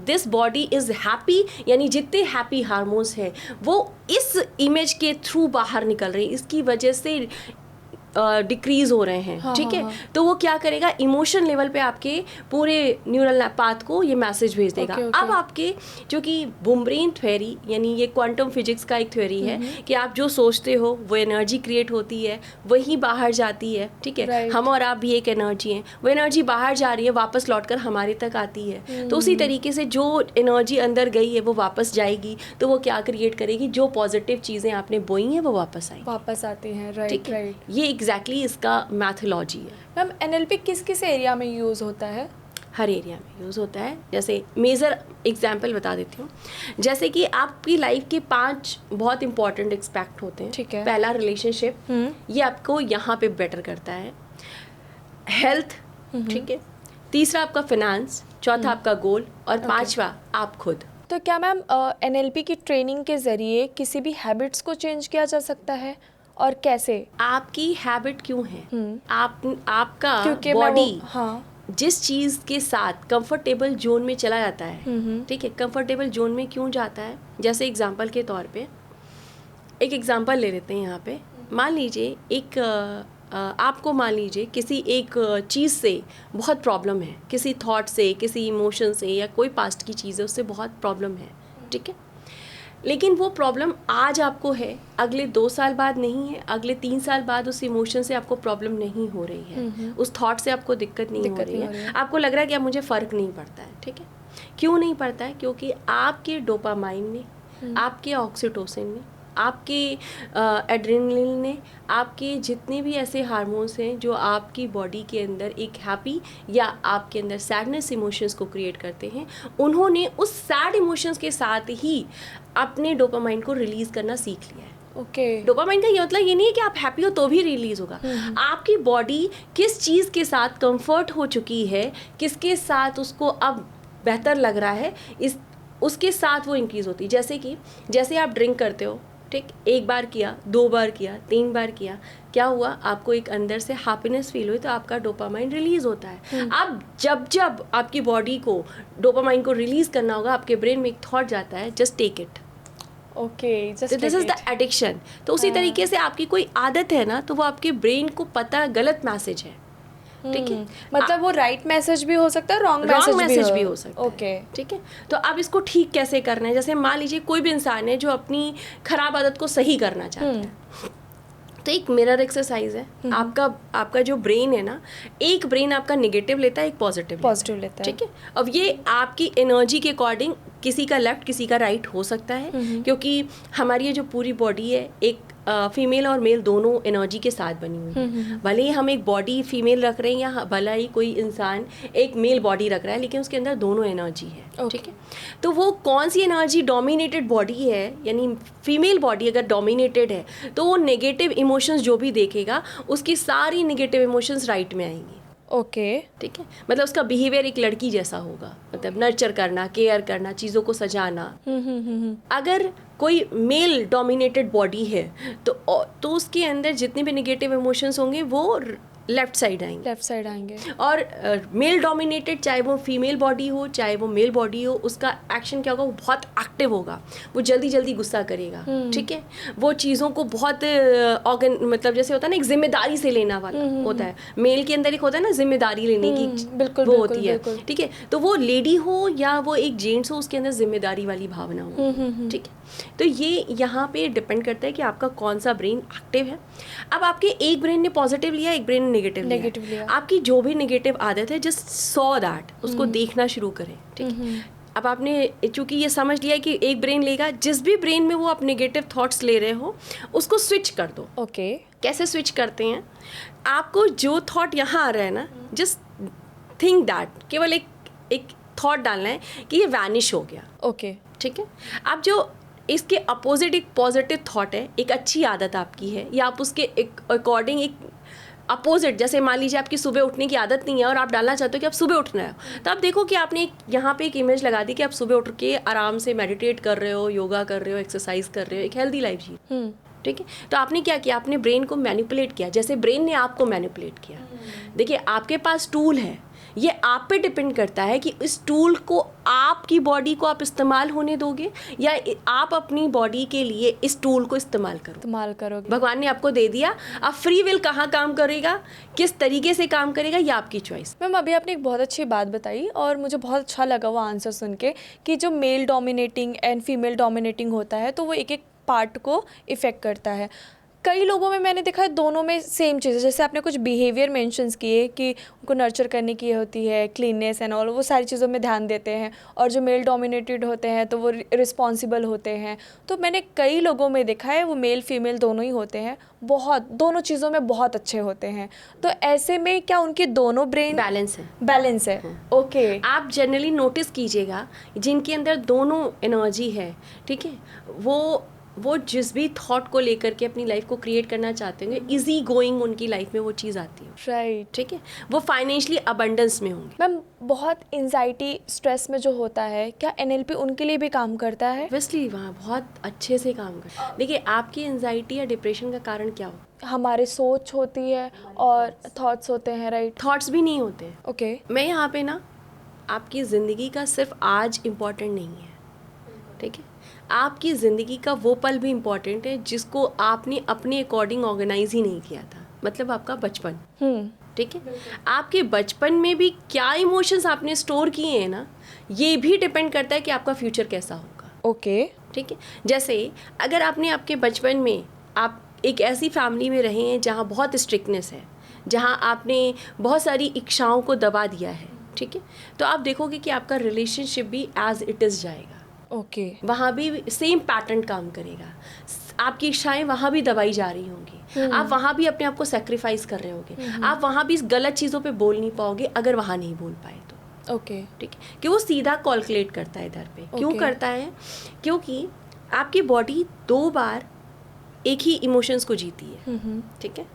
दिस बॉडी इज हैप्पी, यानी जितने हैप्पी हार्मोन्स हैं वो इस इमेज के थ्रू बाहर निकल रहे हैं, इसकी वजह से डिक्रीज हो रहे हैं। ठीक है, तो वो क्या करेगा? इमोशन लेवल पे आपके पूरे न्यूरल पाथ को ये मैसेज भेज देगा। अब आपके, जो कि बूम ब्रेन थ्योरी, यानी ये क्वांटम फिजिक्स का एक थ्योरी है कि आप जो सोचते हो वो एनर्जी क्रिएट होती है, वही बाहर जाती है। ठीक है, हम और आप भी एक एनर्जी हैं, वो एनर्जी बाहर जा रही है, वापस लौटकर हमारे तक आती है। तो उसी तरीके से जो एनर्जी अंदर गई है वो वापस जाएगी, तो वो क्या क्रिएट करेगी? जो पॉजिटिव चीज़ें आपने बोई हैं वो वापस आती हैं। राइट, ये एग्जैक्टली इसका मैथोलॉजी है। मैम, एनएलपी किस किस एरिया में यूज़ होता है? हर एरिया में यूज़ होता है। जैसे मेजर एग्जाम्पल बता देती हूँ, जैसे कि आपकी लाइफ के 5 बहुत इंपॉर्टेंट एस्पेक्ट होते हैं। ठीक है। पहला रिलेशनशिप, ये आपको यहाँ पे बेटर करता है। हेल्थ, ठीक है। तीसरा आपका फिनेंस, चौथा आपका गोल, और पांचवा आप खुद। तो क्या मैम एनएलपी की ट्रेनिंग के ज़रिए किसी भी हैबिट्स को चेंज किया जा सकता है, और कैसे? आपकी हैबिट क्यों है? आपका क्योंकि बॉडी हाँ, जिस चीज़ के साथ कंफर्टेबल जोन में चला जाता है, ठीक है, कंफर्टेबल जोन में क्यों जाता है? जैसे एग्जांपल के तौर पे एक एग्जांपल ले लेते हैं यहाँ पे। मान लीजिए आपको मान लीजिए किसी एक चीज़ से बहुत प्रॉब्लम है, किसी थॉट से, किसी इमोशन से, या कोई पास्ट की चीज़ है उससे बहुत प्रॉब्लम है। ठीक है, लेकिन वो प्रॉब्लम आज आपको है, अगले 2 साल बाद नहीं है, अगले 3 साल बाद उस इमोशन से आपको प्रॉब्लम नहीं हो रही है, उस थॉट से आपको दिक्कत नहीं हो रही है, आपको लग रहा है कि अब मुझे फ़र्क नहीं पड़ता है। ठीक है, क्यों नहीं पड़ता है? क्योंकि आपके डोपामाइन ने, आपके ऑक्सीटोसिन ने, आपके एड्रेनलिन ने, आपके जितने भी ऐसे हार्मोन्स हैं जो आपकी बॉडी के अंदर एक हैप्पी या आपके अंदर सैडनेस इमोशंस को क्रिएट करते हैं, उन्होंने उस सैड इमोशंस के साथ ही अपने डोपामाइन को रिलीज़ करना सीख लिया है। डोपामाइन का ये मतलब ये नहीं है कि आप हैप्पी हो तो भी रिलीज होगा। आपकी बॉडी किस चीज़ के साथ कंफर्ट हो चुकी है, किसके साथ उसको अब बेहतर लग रहा है, उसके साथ वो इंक्रीज़ होती है। जैसे आप ड्रिंक करते हो, ठीक, 1 बार किया, 2 बार किया, 3 बार किया, क्या हुआ? आपको एक अंदर से हैप्पीनेस फील हुई, तो आपका डोपामाइन रिलीज होता है। अब जब आपकी बॉडी को डोपामाइन को रिलीज करना होगा, आपके ब्रेन में एक थॉट जाता है, just take it. This is the addiction. तो उसी तरीके से आपकी कोई आदत है ना, तो वो आपके ब्रेन को पता गलत मैसेज है। ठीक है, मतलब वो राइट मैसेज भी हो सकता है, रॉन्ग मैसेज भी हो सकता है। ओके, ठीक है। तो अब इसको ठीक कैसे करना है? जैसे मान लीजिए कोई भी इंसान है जो अपनी खराब आदत को सही करना चाहता है, तो एक मिरर एक्सरसाइज है। आपका जो ब्रेन है ना, एक ब्रेन आपका नेगेटिव लेता है, एक पॉजिटिव लेता है। ठीक है, अब ये आपकी एनर्जी के अकॉर्डिंग किसी का लेफ्ट किसी का राइट हो सकता है, क्योंकि हमारी ये जो पूरी बॉडी है एक फीमेल और मेल दोनों एनर्जी के साथ बनी हुई है। भले ही हम एक बॉडी फीमेल रख रहे हैं या भला ही कोई इंसान एक मेल बॉडी रख रहा है, लेकिन उसके अंदर दोनों एनर्जी है। ठीक है, तो वो कौन सी एनर्जी डोमिनेटेड बॉडी है, यानी फीमेल बॉडी अगर डोमिनेटेड है तो वो नेगेटिव इमोशंस जो भी देखेगा उसकी सारी नेगेटिव इमोशंस राइट में आएंगी। ओके, ठीक है, मतलब उसका बिहेवियर एक लड़की जैसा होगा, मतलब नर्चर करना, केयर करना, चीज़ों को सजाना। अगर कोई मेल डोमिनेटेड बॉडी है तो उसके अंदर जितने भी नेगेटिव इमोशंस होंगे वो लेफ्ट साइड आएंगे। और मेल डोमिनेटेड, चाहे वो फीमेल बॉडी हो चाहे वो मेल बॉडी हो, उसका एक्शन क्या होगा? वो बहुत एक्टिव होगा, वो जल्दी जल्दी गुस्सा करेगा। ठीक है, वो चीज़ों को बहुत मतलब जैसे होता है ना, एक जिम्मेदारी से लेना वाला होता है। मेल के अंदर एक होता है ना जिम्मेदारी लेने की, बिल्कुल, वो होती है। ठीक है, तो वो लेडी हो या वो एक जेंट्स हो, उसके अंदर जिम्मेदारी वाली भावना हो। ठीक है, तो ये यहाँ पे डिपेंड करता है कि आपका कौन सा ब्रेन एक्टिव है। अब आपके एक ब्रेन ने पॉजिटिव लिया, एक ब्रेन ने नेगेटिव लिया। आपकी जो भी नेगेटिव आदत है, जस्ट सॉ दैट, उसको देखना शुरू करें, ठीक है। अब आपने चूंकि ये समझ लिया कि एक ब्रेन लेगा, जिस भी ब्रेन में वो आप नेगेटिव थॉट्स ले रहे हो उसको स्विच कर दो। ओके कैसे स्विच करते हैं? आपको जो थॉट यहाँ आ रहा है ना, जस्ट थिंक दैट, केवल एक थॉट डालना है कि ये वैनिश हो गया। ओके ठीक है। आप जो इसके अपोजिट एक पॉजिटिव थॉट है, एक अच्छी आदत आपकी है, या आप उसके अकॉर्डिंग एक अपोजिट, जैसे मान लीजिए आपकी सुबह उठने की आदत नहीं है और आप डालना चाहते हो कि आप सुबह उठना है, तो आप देखो कि आपने यहाँ पे एक इमेज लगा दी कि आप सुबह उठ के आराम से मेडिटेट कर रहे हो, योगा कर रहे हो, एक्सरसाइज कर रहे हो, एक हेल्दी लाइफ जी। ठीक है। तो आपने क्या किया? आपने ब्रेन को मैनिपुलेट किया, जैसे ब्रेन ने आपको मैनिपुलेट किया। देखिए, आपके पास टूल है, ये आप पे डिपेंड करता है कि इस टूल को आपकी बॉडी को आप इस्तेमाल होने दोगे या आप अपनी बॉडी के लिए इस टूल को इस्तेमाल करोगे। भगवान ने आपको दे दिया, अब फ्री विल कहाँ काम करेगा, किस तरीके से काम करेगा, ये आपकी चॉइस। मैम, अभी आपने एक बहुत अच्छी बात बताई और मुझे बहुत अच्छा लगा वो आंसर सुन के कि जो male dominating and female dominating होता है तो वो एक एक पार्ट को इफ़ेक्ट करता है। कई लोगों में मैंने देखा है दोनों में सेम चीज़ है। जैसे आपने कुछ बिहेवियर मेंशंस किए कि उनको नर्चर करने की होती है, क्लीननेस एंड ऑल, वो सारी चीज़ों में ध्यान देते हैं, और जो मेल डोमिनेटेड होते हैं तो वो रिस्पॉन्सिबल होते हैं। तो मैंने कई लोगों में देखा है वो मेल फीमेल दोनों ही होते हैं, बहुत दोनों चीज़ों में बहुत अच्छे होते हैं। तो ऐसे में क्या उनके दोनों ब्रेन बैलेंस है? ओके। आप जनरली नोटिस कीजिएगा जिनके अंदर दोनों एनर्जी है, ठीक है, वो जिस भी थॉट को लेकर के अपनी लाइफ को क्रिएट करना चाहते होंगे, इजी गोइंग उनकी लाइफ में वो चीज़ आती है। राइट। ठीक है। वो फाइनेंशियली अबंडेंस में होंगे। मैम, बहुत एंजाइटी स्ट्रेस में जो होता है, क्या एनएलपी उनके लिए भी काम करता है? ऑब्वियसली वहाँ बहुत अच्छे से काम करता है। देखिए, आपकी एंजाइटी या डिप्रेशन का कारण क्या हो? हमारे सोच होती है और थॉट्स होते हैं। राइट। थॉट्स भी नहीं होते। ओके। मैं यहाँ पे ना, आपकी ज़िंदगी का सिर्फ आज इम्पॉर्टेंट नहीं है, ठीक है, आपकी ज़िंदगी का वो पल भी इम्पॉर्टेंट है जिसको आपने अपने अकॉर्डिंग ऑर्गेनाइज ही नहीं किया था, मतलब आपका बचपन। ठीक है। आपके बचपन में भी क्या इमोशंस आपने स्टोर किए हैं ना, ये भी डिपेंड करता है कि आपका फ्यूचर कैसा होगा। ओके। ठीक है। जैसे अगर आपने आपके बचपन में, आप एक ऐसी फैमिली में रहे हैं जहाँ बहुत स्ट्रिक्टनेस है, जहाँ आपने बहुत सारी इच्छाओं को दबा दिया है, ठीक है, तो आप देखोगे कि आपका रिलेशनशिप भी एज इट इज़ जाएगा। ओके। वहाँ भी सेम पैटर्न काम करेगा, आपकी इच्छाएं वहाँ भी दबाई जा रही होंगी, आप वहाँ भी अपने आप को सेक्रीफाइस कर रहे होंगे, आप वहाँ भी गलत चीज़ों पे बोल नहीं पाओगे अगर वहाँ नहीं बोल पाए तो। ओके। ठीक है। कि वो सीधा कैलकुलेट करता है इधर पे। क्यों करता है? क्योंकि आपकी बॉडी 2 बार एक ही इमोशंस को जीती है। ठीक है।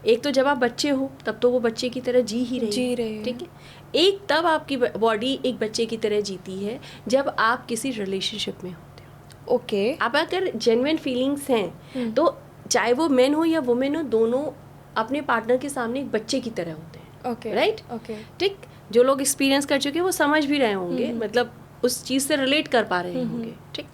एक तो जब आप बच्चे हो तब तो वो बच्चे की तरह जी रही है, ठीक है। एक तब आपकी बॉडी एक बच्चे की तरह जीती है जब आप किसी रिलेशनशिप में होते हो। ओके। अब अगर जेन्युइन फीलिंग्स हैं तो चाहे वो मेन हो या वुमेन हो, दोनों अपने पार्टनर के सामने एक बच्चे की तरह होते हैं। ओके। राइट। ओके। ठीक। जो लोग एक्सपीरियंस कर चुके हैं वो समझ भी रहे होंगे, मतलब उस चीज़ से रिलेट कर पा रहे होंगे। ठीक।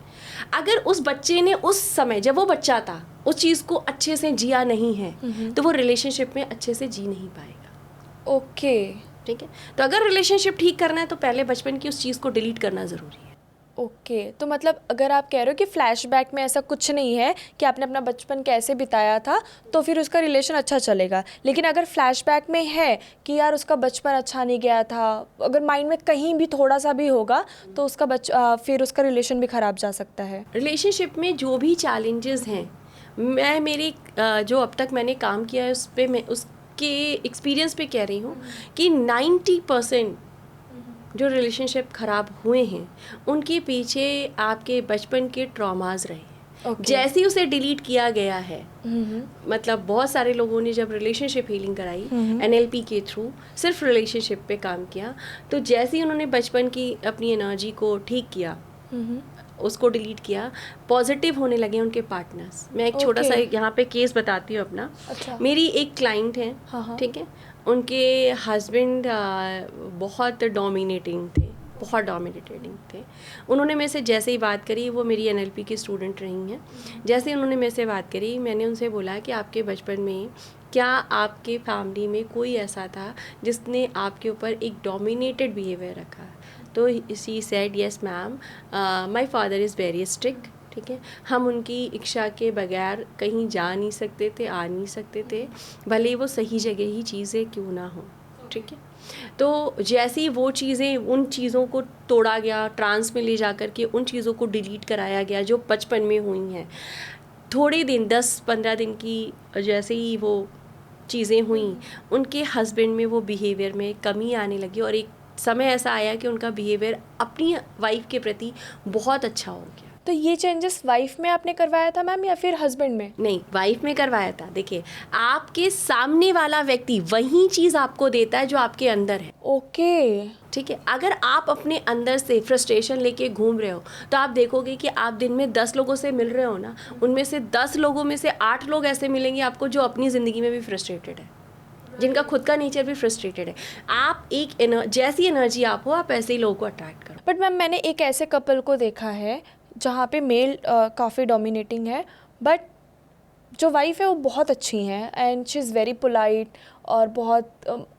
अगर उस बच्चे ने उस समय जब वो बच्चा था उस चीज़ को अच्छे से जिया नहीं है तो वो रिलेशनशिप में अच्छे से जी नहीं पाएगा। ओके। ठीक है। तो अगर रिलेशनशिप ठीक करना है तो पहले बचपन की उस चीज़ को डिलीट करना ज़रूरी है। ओके। तो मतलब अगर आप कह रहे हो कि फ्लैशबैक में ऐसा कुछ नहीं है कि आपने अपना बचपन कैसे बिताया था तो फिर उसका रिलेशन अच्छा चलेगा, लेकिन अगर फ्लैशबैक में है कि यार उसका बचपन अच्छा नहीं गया था, अगर माइंड में कहीं भी थोड़ा सा भी होगा तो उसका फिर उसका रिलेशन भी ख़राब जा सकता है। रिलेशनशिप में जो भी चैलेंजेस हैं, मैं मेरी जो अब तक मैंने काम किया है उस पर, मैं उसके एक्सपीरियंस पे कह रही हूँ कि 90% जो रिलेशनशिप ख़राब हुए हैं उनके पीछे आपके बचपन के ट्रॉमाज रहे हैं। जैसे ही उसे डिलीट किया गया है, मतलब बहुत सारे लोगों ने जब रिलेशनशिप हीलिंग कराई एनएलपी के थ्रू, सिर्फ रिलेशनशिप पे काम किया, तो जैसे ही उन्होंने बचपन की अपनी एनर्जी को ठीक किया, उसको डिलीट किया, पॉजिटिव होने लगे उनके पार्टनर्स। मैं एक छोटा सा यहाँ पे केस बताती हूँ अपना। अच्छा। मेरी एक क्लाइंट है, ठीक है, उनके हस्बैंड बहुत डोमिनेटिंग थे, बहुत डोमिनेटिंग थे। उन्होंने मेरे से जैसे ही बात करी, वो मेरी एनएलपी की स्टूडेंट रही हैं, जैसे ही उन्होंने मेरे से बात करी, मैंने उनसे बोला कि आपके बचपन में क्या आपके फैमिली में कोई ऐसा था जिसने आपके ऊपर एक डोमिनेटेड बिहेवियर रखा? तो she said, yes ma'am, my father is very strict ठीक है, हम उनकी इच्छा के बगैर कहीं जा नहीं सकते थे, आ नहीं सकते थे, भले वो सही जगह ही चीज़ें क्यों ना हो। ठीक है, तो जैसे ही वो चीज़ें, उन चीज़ों को तोड़ा गया, ट्रांस में ले जा कर के उन चीज़ों को डिलीट कराया गया जो बचपन में हुई हैं, थोड़े दिन 10-15 दिन की जैसे ही वो चीज़ें हुई, उनके हस्बैंड में वो बिहेवियर में कमी आने लगी और एक समय ऐसा आया कि उनका बिहेवियर अपनी वाइफ के प्रति बहुत अच्छा हो गया। तो ये चेंजेस वाइफ में आपने करवाया था मैम या फिर हस्बैंड में? नहीं, वाइफ में करवाया था। देखिए, आपके सामने वाला व्यक्ति वही चीज़ आपको देता है जो आपके अंदर है। ओके। ठीक है, अगर आप अपने अंदर से फ्रस्ट्रेशन लेके घूम रहे हो तो आप देखोगे कि आप दिन में 10 लोगों से मिल रहे हो ना, उनमें से 10 लोगों में से 8 लोग ऐसे मिलेंगे आपको जो अपनी ज़िंदगी में भी फ्रस्ट्रेटेड है, जिनका खुद का नेचर भी फ्रस्ट्रेटेड है। आप एक जैसी एनर्जी आप हो, आप ऐसे ही लोगों को अट्रैक्ट करो। बट मैम मैंने एक ऐसे कपल को देखा है जहाँ पे मेल काफ़ी डोमिनेटिंग है, बट जो वाइफ है वो बहुत अच्छी हैं and she is very polite और बहुत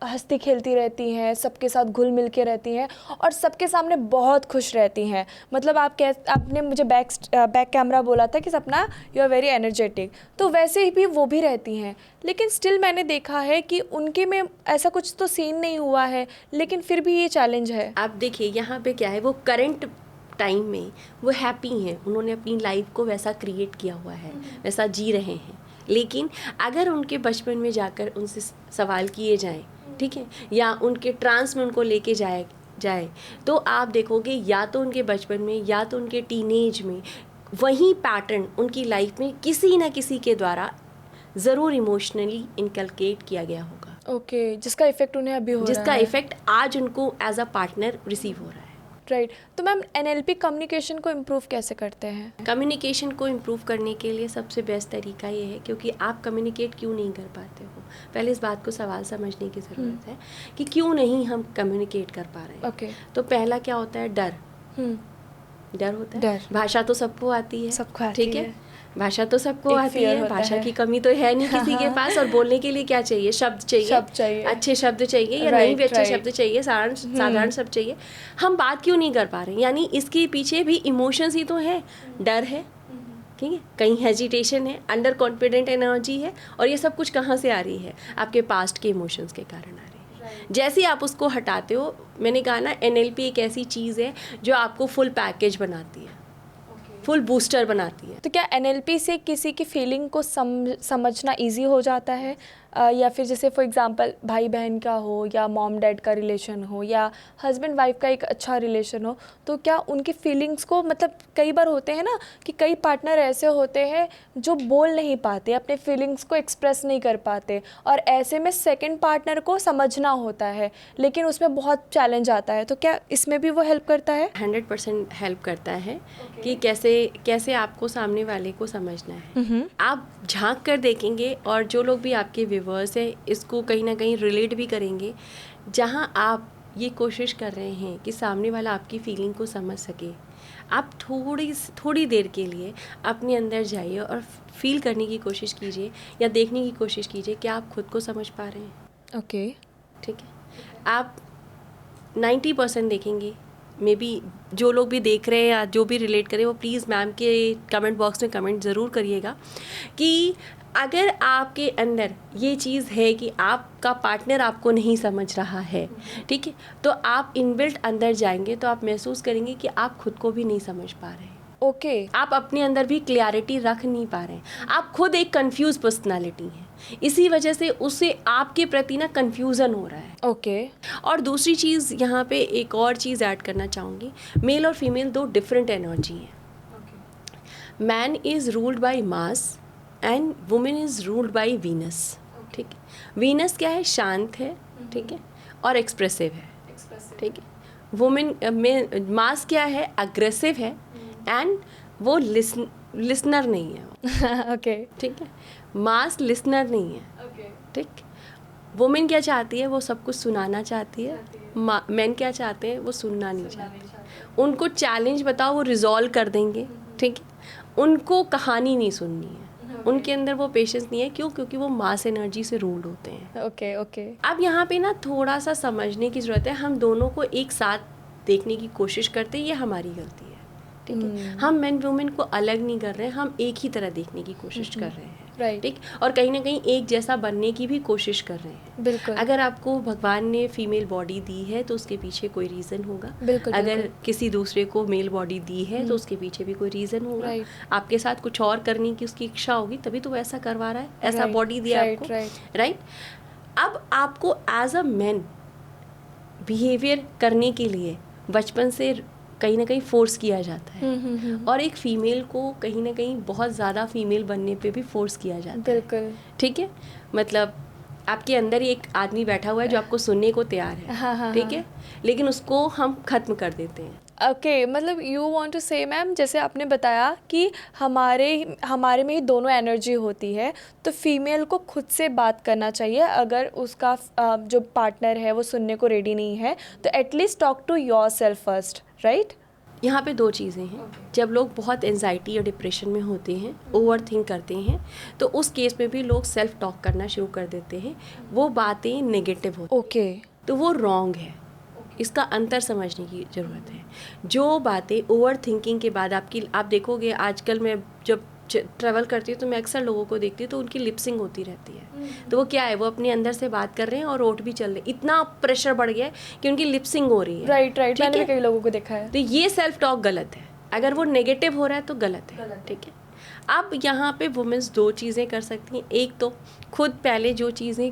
हंसती खेलती रहती हैं, सबके साथ घुल मिल के रहती हैं और सबके सामने बहुत खुश रहती हैं। मतलब आपने मुझे बैक कैमरा बोला था कि सपना यू आर वेरी एनर्जेटिक, तो वैसे ही भी वो भी रहती हैं। लेकिन स्टिल मैंने देखा है कि उनके में ऐसा कुछ तो सीन नहीं हुआ है, लेकिन फिर भी ये चैलेंज है। आप देखिए यहाँ पे क्या है, वो करंट टाइम में वो हैप्पी हैं, उन्होंने अपनी लाइफ को वैसा क्रिएट किया हुआ है, वैसा जी रहे हैं। लेकिन अगर उनके बचपन में जाकर उनसे सवाल किए जाएं, ठीक है, या उनके ट्रांस में उनको लेके जाए तो आप देखोगे या तो उनके बचपन में या तो उनके टीनेज में वही पैटर्न उनकी लाइफ में किसी ना किसी के द्वारा ज़रूर इमोशनली इनकलकेट किया गया होगा। ओके, जिसका इफेक्ट उन्हें अभी हो रहा है, जिसका इफेक्ट आज उनको एज अ पार्टनर रिसीव हो रहा है। राइट। तो मैम NLP कम्युनिकेशन को इम्प्रूव कैसे करते हैं? कम्युनिकेशन को इम्प्रूव करने के लिए सबसे बेस्ट तरीका ये है, क्योंकि आप कम्युनिकेट क्यों नहीं कर पाते हो, पहले इस बात को सवाल समझने की ज़रूरत है कि क्यों नहीं हम कम्युनिकेट कर पा रहे हैं। ओके। तो पहला क्या होता है, डर। डर होता है। डर। भाषा तो सबको आती है, सबको आती ठीक है। है, भाषा तो सबको एक आती fear है, होता भाषा है। की कमी तो है नहीं किसी के पास। और बोलने के लिए क्या चाहिए, शब्द चाहिए, शब्द चाहिए। अच्छे शब्द चाहिए या Right, नहीं भी अच्छे right. शब्द चाहिए, साधारण शब्द चाहिए। हम बात क्यों नहीं कर पा रहे हैं, यानी इसके पीछे भी इमोशंस ही तो है, डर है, ठीक है, कहीं हेजिटेशन है, अंडर कॉन्फिडेंट एनर्जी है, और ये सब कुछ कहाँ से आ रही है, आपके पास्ट के इमोशंस के कारण आ रही है। जैसे ही आप उसको हटाते हो, मैंने कहा ना, NLP एक ऐसी चीज़ है जो आपको फुल पैकेज बनाती है, फुल बूस्टर बनाती है। तो क्या NLP से किसी की फीलिंग को समझना इजी हो जाता है, या फिर जैसे फॉर एग्जांपल भाई बहन का हो या मॉम डैड का रिलेशन हो या हस्बैंड वाइफ का एक अच्छा रिलेशन हो, तो क्या उनकी फीलिंग्स को, मतलब कई बार होते हैं ना कि कई पार्टनर ऐसे होते हैं जो बोल नहीं पाते, अपने फीलिंग्स को एक्सप्रेस नहीं कर पाते, और ऐसे में सेकंड पार्टनर को समझना होता है, लेकिन उसमें बहुत चैलेंज आता है, तो क्या इसमें भी वो हेल्प करता है? 100% हेल्प करता है कि कैसे आपको सामने वाले को समझना है। आप झांक कर देखेंगे, और जो लोग भी आपके व्यूअर्स हैं इसको कहीं ना कहीं रिलेट भी करेंगे, जहां आप ये कोशिश कर रहे हैं कि सामने वाला आपकी फीलिंग को समझ सके, आप थोड़ी देर के लिए अपने अंदर जाइए और फील करने की कोशिश कीजिए या देखने की कोशिश कीजिए कि आप खुद को समझ पा रहे हैं। ओके। ठीक है, आप 90% देखेंगे, मे बी जो लोग भी देख रहे हैं या जो भी रिलेट करें वो प्लीज़ मैम के कमेंट बॉक्स में कमेंट ज़रूर करिएगा कि अगर आपके अंदर ये चीज़ है कि आपका पार्टनर आपको नहीं समझ रहा है, ठीक है, तो आप इनबिल्ट अंदर जाएंगे तो आप महसूस करेंगे कि आप खुद को भी नहीं समझ पा रहे हैं। ओके। आप अपने अंदर भी क्लैरिटी रख नहीं पा रहे हैं, आप खुद एक कंफ्यूज पर्सनालिटी हैं, इसी वजह से उससे आपके प्रति ना कंफ्यूजन हो रहा है। ओके। और दूसरी चीज़ यहाँ पे एक और चीज़ ऐड करना चाहूँगी, मेल और फीमेल दो डिफरेंट एनर्जी हैं। Man is ruled by Mars and women is ruled by Venus. ठीक है, वीनस क्या है, शांत है, ठीक है, और एक्सप्रेसिव है, ठीक है। वुमेन में मार्स क्या है, अग्रेसिव है, एंड वो लिसनर नहीं है। ओके। ठीक है, मार्स लिसनर नहीं है, ठीक। वुमेन क्या चाहती है, वो सब कुछ सुनाना चाहती है, मैन क्या चाहते हैं, वो सुनना नहीं चाहते। उनको चैलेंज बताओ, वो रिजॉल्व कर देंगे, ठीक है। उनको कहानी नहीं सुननी है, उनके अंदर वो पेशेंस नहीं है। क्यों? क्योंकि वो मास एनर्जी से रूल्ड होते हैं। ओके। ओके। अब यहाँ पे ना थोड़ा सा समझने की ज़रूरत है, हम दोनों को एक साथ देखने की कोशिश करते हैं, ये हमारी गलती है। ठीक है, हम मेन वुमेन को अलग नहीं कर रहे हैं, हम एक ही तरह देखने की कोशिश कर रहे हैं, राइट, ठीक, और कहीं ना कहीं एक जैसा बनने की भी कोशिश कर रहे हैं। बिल्कुल, अगर आपको भगवान ने फीमेल बॉडी दी है तो उसके पीछे कोई रीज़न होगा, बिल्कुल, अगर बिल्कुल, किसी दूसरे को मेल बॉडी दी है तो उसके पीछे भी कोई रीज़न होगा, राइट, आपके साथ कुछ और करने की उसकी इच्छा होगी, तभी तो वो ऐसा करवा रहा है, ऐसा राइट, बॉडी दिया राइट, आपको, राइट, राइट। अब आपको एज अ मैन बिहेवियर करने के लिए बचपन से कहीं ना कहीं फोर्स किया जाता है, और एक फीमेल को कहीं ना कहीं बहुत ज़्यादा फीमेल बनने पे भी फोर्स किया जाता है, बिल्कुल, ठीक है। मतलब आपके अंदर ही एक आदमी बैठा हुआ है जो आपको सुनने को तैयार है, हाँ, हाँ, ठीक है, लेकिन उसको हम ख़त्म कर देते हैं। ओके, मतलब यू वांट टू से मैम, जैसे आपने बताया कि हमारे में ही दोनों एनर्जी होती है, तो फीमेल को खुद से बात करना चाहिए। अगर उसका जो पार्टनर है वो सुनने को रेडी नहीं है, तो at least talk to yourself first, right. यहाँ पे दो चीज़ें हैं, जब लोग बहुत एंजाइटी या डिप्रेशन में होते हैं, ओवर थिंक करते हैं, तो उस केस में भी लोग सेल्फ टॉक करना शुरू कर देते हैं, वो बातें नेगेटिव होती हैं, ओके, तो वो रॉन्ग है, इसका अंतर समझने की ज़रूरत है। जो बातें ओवर थिंकिंग के बाद आप देखोगे, आजकल मैं जब ट्रैवल करती हूँ तो मैं अक्सर लोगों को देखती हूँ तो उनकी लिपसिंग होती रहती है, तो वो क्या है, वो अपने अंदर से बात कर रहे हैं और ओठ भी चल रहे हैं, इतना प्रेशर बढ़ गया है कि उनकी लिपसिंग हो रही है, राइट, राइट, ठीक मैंने है? भी कई लोगों को देखा है। तो ये सेल्फ टॉक गलत है, अगर वो नेगेटिव हो रहा है तो गलत है, ठीक है। अब यहाँ पे वुमेन्स दो चीज़ें कर सकती हैं, एक तो खुद पहले जो चीज़ें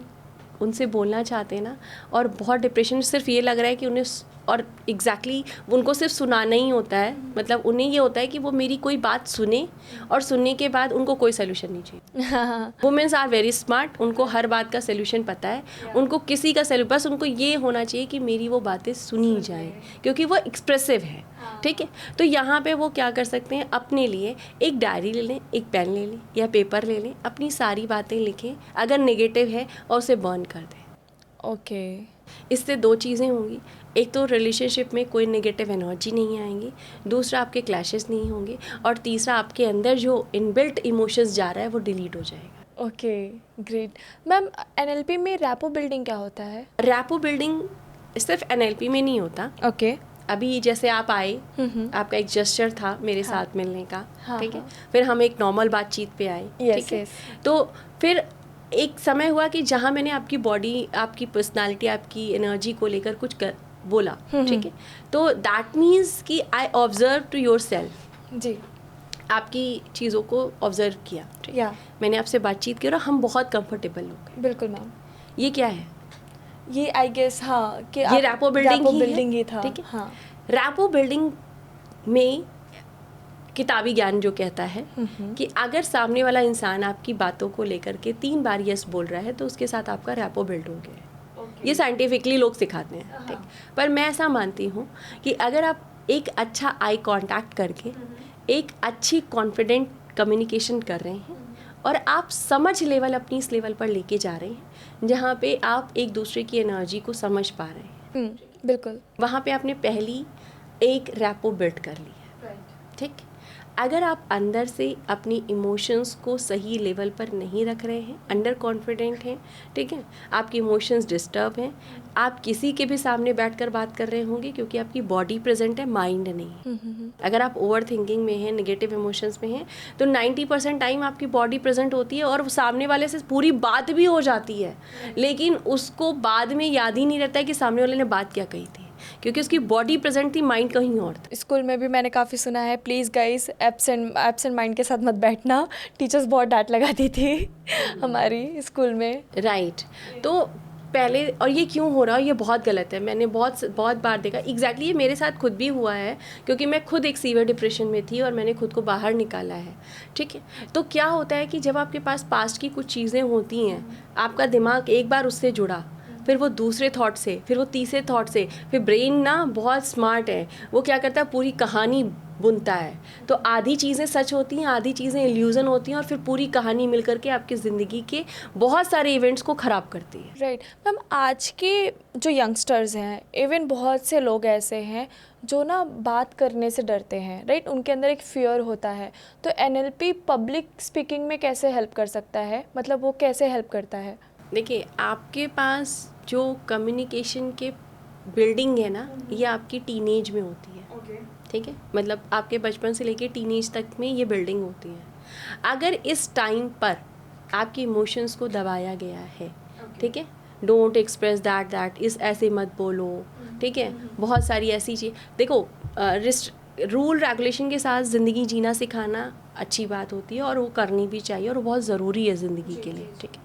उनसे बोलना चाहते हैं ना, और बहुत डिप्रेशन सिर्फ ये लग रहा है कि उन्हें और एग्जैक्टली उनको सिर्फ सुनाना ही होता है, मतलब उन्हें ये होता है कि वो मेरी कोई बात सुने और सुनने के बाद उनको कोई सोल्यूशन नहीं चाहिए। वुमेन्स आर वेरी स्मार्ट, उनको हर बात का सोल्यूशन पता है, उनको किसी का बस उनको ये होना चाहिए कि मेरी वो बातें सुनी जाएं, क्योंकि वो एक्सप्रेसिव है, ठीक है। तो यहाँ पे वो क्या कर सकते हैं, अपने लिए एक डायरी ले लें, एक पेन ले लें या पेपर ले लें, अपनी सारी बातें लिखें, अगर नेगेटिव है और उसे बर्न कर दें। ओके, इससे दो चीज़ें होंगी, एक तो रिलेशनशिप में कोई नेगेटिव एनर्जी नहीं आएंगी, दूसरा आपके क्लैशेस नहीं होंगे, और तीसरा आपके अंदर जो इनबिल्ट इमोशंस जा रहा है वो डिलीट हो जाएगा। Okay, great. मैम, एनएलपी में रैपो बिल्डिंग क्या होता है? रैपो बिल्डिंग सिर्फ एनएलपी में नहीं होता। ओके, अभी जैसे आप आए, आपका एक जेस्चर था मेरे हाँ, साथ मिलने का, हाँ, ठीक है, हाँ, फिर हम एक नॉर्मल बातचीत पे आए, Yes, ठीक है, yes. तो फिर एक समय हुआ कि जहाँ मैंने आपकी बॉडी, आपकी पर्सनालिटी, आपकी एनर्जी को लेकर कुछ बोला, ठीक है, तो दैट मीन्स कि I observe to yourself, जी, आपकी चीज़ों को ऑब्जर्व किया, ठीक है, या मैंने आपसे बातचीत की और हम बहुत कंफर्टेबल हो गए। बिल्कुल मैम, ये क्या है? ये आई गेस, हाँ, कि ये रैपो बिल्डिंग बिल्डिंग ही था, ठीक है। हाँ, रैपो बिल्डिंग में किताबी ज्ञान जो कहता है कि अगर सामने वाला इंसान आपकी बातों को लेकर के 3 बार यस बोल रहा है तो उसके साथ आपका रैपो बिल्ड हो गया है। ये साइंटिफिकली लोग सिखाते हैं, ठीक, पर मैं ऐसा मानती हूँ कि अगर आप एक अच्छा आई कांटेक्ट करके एक अच्छी कॉन्फिडेंट कम्युनिकेशन कर रहे हैं और आप समझ लेवल अपनी इस लेवल पर लेके जा रहे हैं जहाँ पे आप एक दूसरे की एनर्जी को समझ पा रहे हैं, बिल्कुल, वहाँ पे आपने पहली एक रैपो बिल्ड कर ली है, ठीक। अगर आप अंदर से अपनी इमोशंस को सही लेवल पर नहीं रख रहे हैं, अंडर कॉन्फिडेंट हैं, ठीक है, आपके इमोशंस डिस्टर्ब हैं, आप किसी के भी सामने बैठकर बात कर रहे होंगे क्योंकि आपकी बॉडी प्रेजेंट है, माइंड नहीं। अगर आप ओवर थिंकिंग में हैं, नेगेटिव इमोशंस में हैं, तो 90% टाइम आपकी बॉडी प्रेजेंट होती है और सामने वाले से पूरी बात भी हो जाती है, लेकिन उसको बाद में याद ही नहीं रहता है कि सामने वाले ने बात क्या कही थी, क्योंकि उसकी बॉडी प्रेजेंट थी, माइंड कहीं और था। स्कूल में भी मैंने काफ़ी सुना है, प्लीज़ गाइस एब्सेंट माइंड के साथ मत बैठना, टीचर्स बहुत डांट लगाती थी हमारी स्कूल में, राइट। तो पहले, और ये क्यों हो रहा है, ये बहुत गलत है, मैंने बहुत बार देखा, एग्जैक्टली ये मेरे साथ खुद भी हुआ है, क्योंकि मैं खुद एक सीवियर डिप्रेशन में थी और मैंने खुद को बाहर निकाला है, ठीक है। तो क्या होता है कि जब आपके पास पास्ट की कुछ चीज़ें होती हैं, आपका दिमाग एक बार उससे जुड़ा, फिर वो दूसरे थॉट से, फिर वो तीसरे थॉट से, फिर ब्रेन ना बहुत स्मार्ट है, वो क्या करता है, पूरी कहानी बुनता है, तो आधी चीज़ें सच होती हैं, आधी चीज़ें इल्यूज़न होती हैं, और फिर पूरी कहानी मिल करके आपकी ज़िंदगी के बहुत सारे इवेंट्स को ख़राब करती है। राइट मैम, आज के जो यंगस्टर्स हैं, इवन बहुत से लोग ऐसे हैं जो ना बात करने से डरते हैं, राइट, उनके अंदर एक फियर होता है, तो एनएलपी पब्लिक स्पीकिंग में कैसे हेल्प कर सकता है, मतलब वो कैसे हेल्प करता है? देखिए, आपके पास जो कम्युनिकेशन के बिल्डिंग है ना, ये आपकी टीनेज में होती है, ठीक है, मतलब आपके बचपन से लेके टीनेज तक में ये बिल्डिंग होती है। अगर इस टाइम पर आपके इमोशंस को दबाया गया है, ठीक है, डोंट एक्सप्रेस दैट इस ऐसे मत बोलो, ठीक है, बहुत सारी ऐसी चीज़, देखो रूल रेगुलेशन के साथ ज़िंदगी जीना सिखाना अच्छी बात होती है और वो करनी भी चाहिए और वो बहुत ज़रूरी है ज़िंदगी के लिए, ठीक है,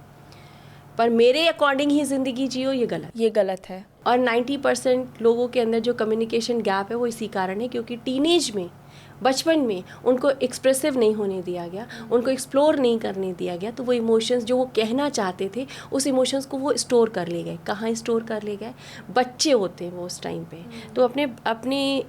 पर मेरे अकॉर्डिंग ही ज़िंदगी जियो ये गलत है। और 90% लोगों के अंदर जो कम्युनिकेशन गैप है वो इसी कारण है, क्योंकि टीनेज में, बचपन में उनको एक्सप्रेसिव नहीं होने दिया गया, उनको एक्सप्लोर नहीं करने दिया गया, तो वो इमोशंस जो वो कहना चाहते थे उस इमोशंस को वो स्टोर कर ले गए। कहाँ स्टोर कर ले गए? बच्चे होते हैं वो उस टाइम पे, तो अपने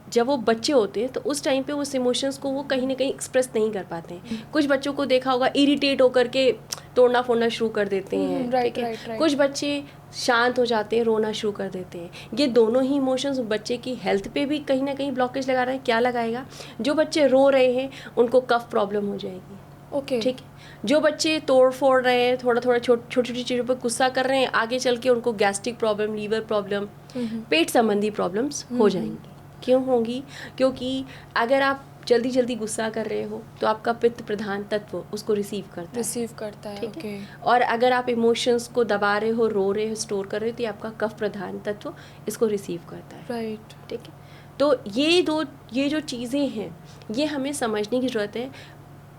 जब वो बच्चे होते हैं तो उस टाइम पे उस इमोशंस को वो कहीं ना कहीं एक्सप्रेस नहीं कर पाते हैं। कुछ बच्चों को देखा होगा इरिटेट होकर के तोड़ना फोड़ना शुरू कर देते हैं, ठीक है, कुछ बच्चे शांत हो जाते हैं, रोना शुरू कर देते हैं। ये दोनों ही इमोशंस बच्चे की हेल्थ पे भी कहीं ना कहीं ब्लॉकेज लगा रहे हैं। क्या लगाएगा? जो बच्चे रो रहे हैं उनको कफ प्रॉब्लम हो जाएगी, ओके, ठीक है, जो बच्चे तोड़ फोड़ रहे हैं, थोड़ा थोड़ा छोटी छोटी चीज़ों पर गुस्सा कर रहे हैं, आगे चल के उनको गैस्ट्रिक प्रॉब्लम, लीवर प्रॉब्लम, पेट संबंधी प्रॉब्लम्स हो जाएंगी। क्यों होंगी? क्योंकि अगर आप जल्दी जल्दी गुस्सा कर रहे हो तो आपका पित्त प्रधान तत्व उसको रिसीव करता है, ठीक है, और अगर आप इमोशंस को दबा रहे हो, रो रहे हो, स्टोर कर रहे हो, तो ये आपका कफ प्रधान तत्व इसको रिसीव करता है, राइट, ठीक है। तो ये जो चीज़ें हैं ये हमें समझने की ज़रूरत है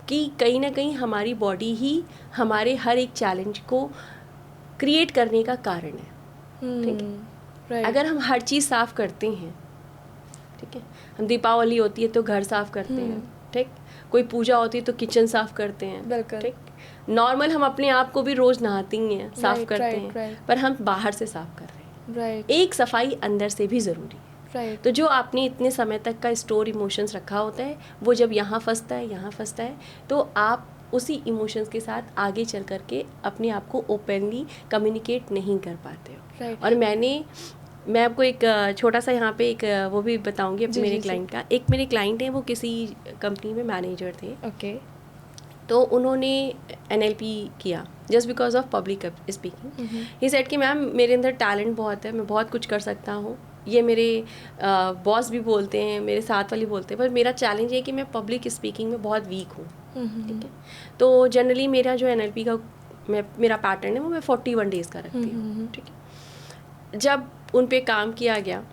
कि कहीं ना कहीं हमारी बॉडी ही हमारे हर एक चैलेंज को क्रिएट करने का कारण है, ठीक है। अगर हम हर चीज़ साफ़ करते हैं, ठीक है, हम दीपावली होती है तो घर साफ़ करते हैं, ठीक, कोई पूजा होती है तो किचन साफ़ करते हैं, ठीक, नॉर्मल हम अपने आप को भी रोज़ नहाती हैं, साफ़ करते हैं, पर हम बाहर से साफ़ कर रहे हैं, एक सफाई अंदर से भी ज़रूरी है। तो जो आपने इतने समय तक का स्टोर इमोशंस रखा होता है वो जब यहाँ फंसता है तो आप उसी इमोशंस के साथ आगे चल करके अपने आप को ओपनली कम्युनिकेट नहीं कर पाते हो। और मैं आपको एक छोटा सा यहाँ पे एक वो भी बताऊंगी अपने मेरे क्लाइंट का। एक मेरे क्लाइंट है, वो किसी कंपनी में मैनेजर थे, ओके, तो उन्होंने NLP किया just because of public speaking. He said कि मैम मेरे अंदर टैलेंट बहुत है, मैं बहुत कुछ कर सकता हूँ, ये मेरे बॉस भी बोलते हैं, मेरे साथ वाले बोलते हैं, पर मेरा चैलेंज ये है कि मैं पब्लिक स्पीकिंग में बहुत वीक हूँ, ठीक है। तो जनरली मेरा जो NLP का मेरा पैटर्न है वो मैं 41 डेज़ का रखती हूँ, ठीक है। जब उन पे काम किया गया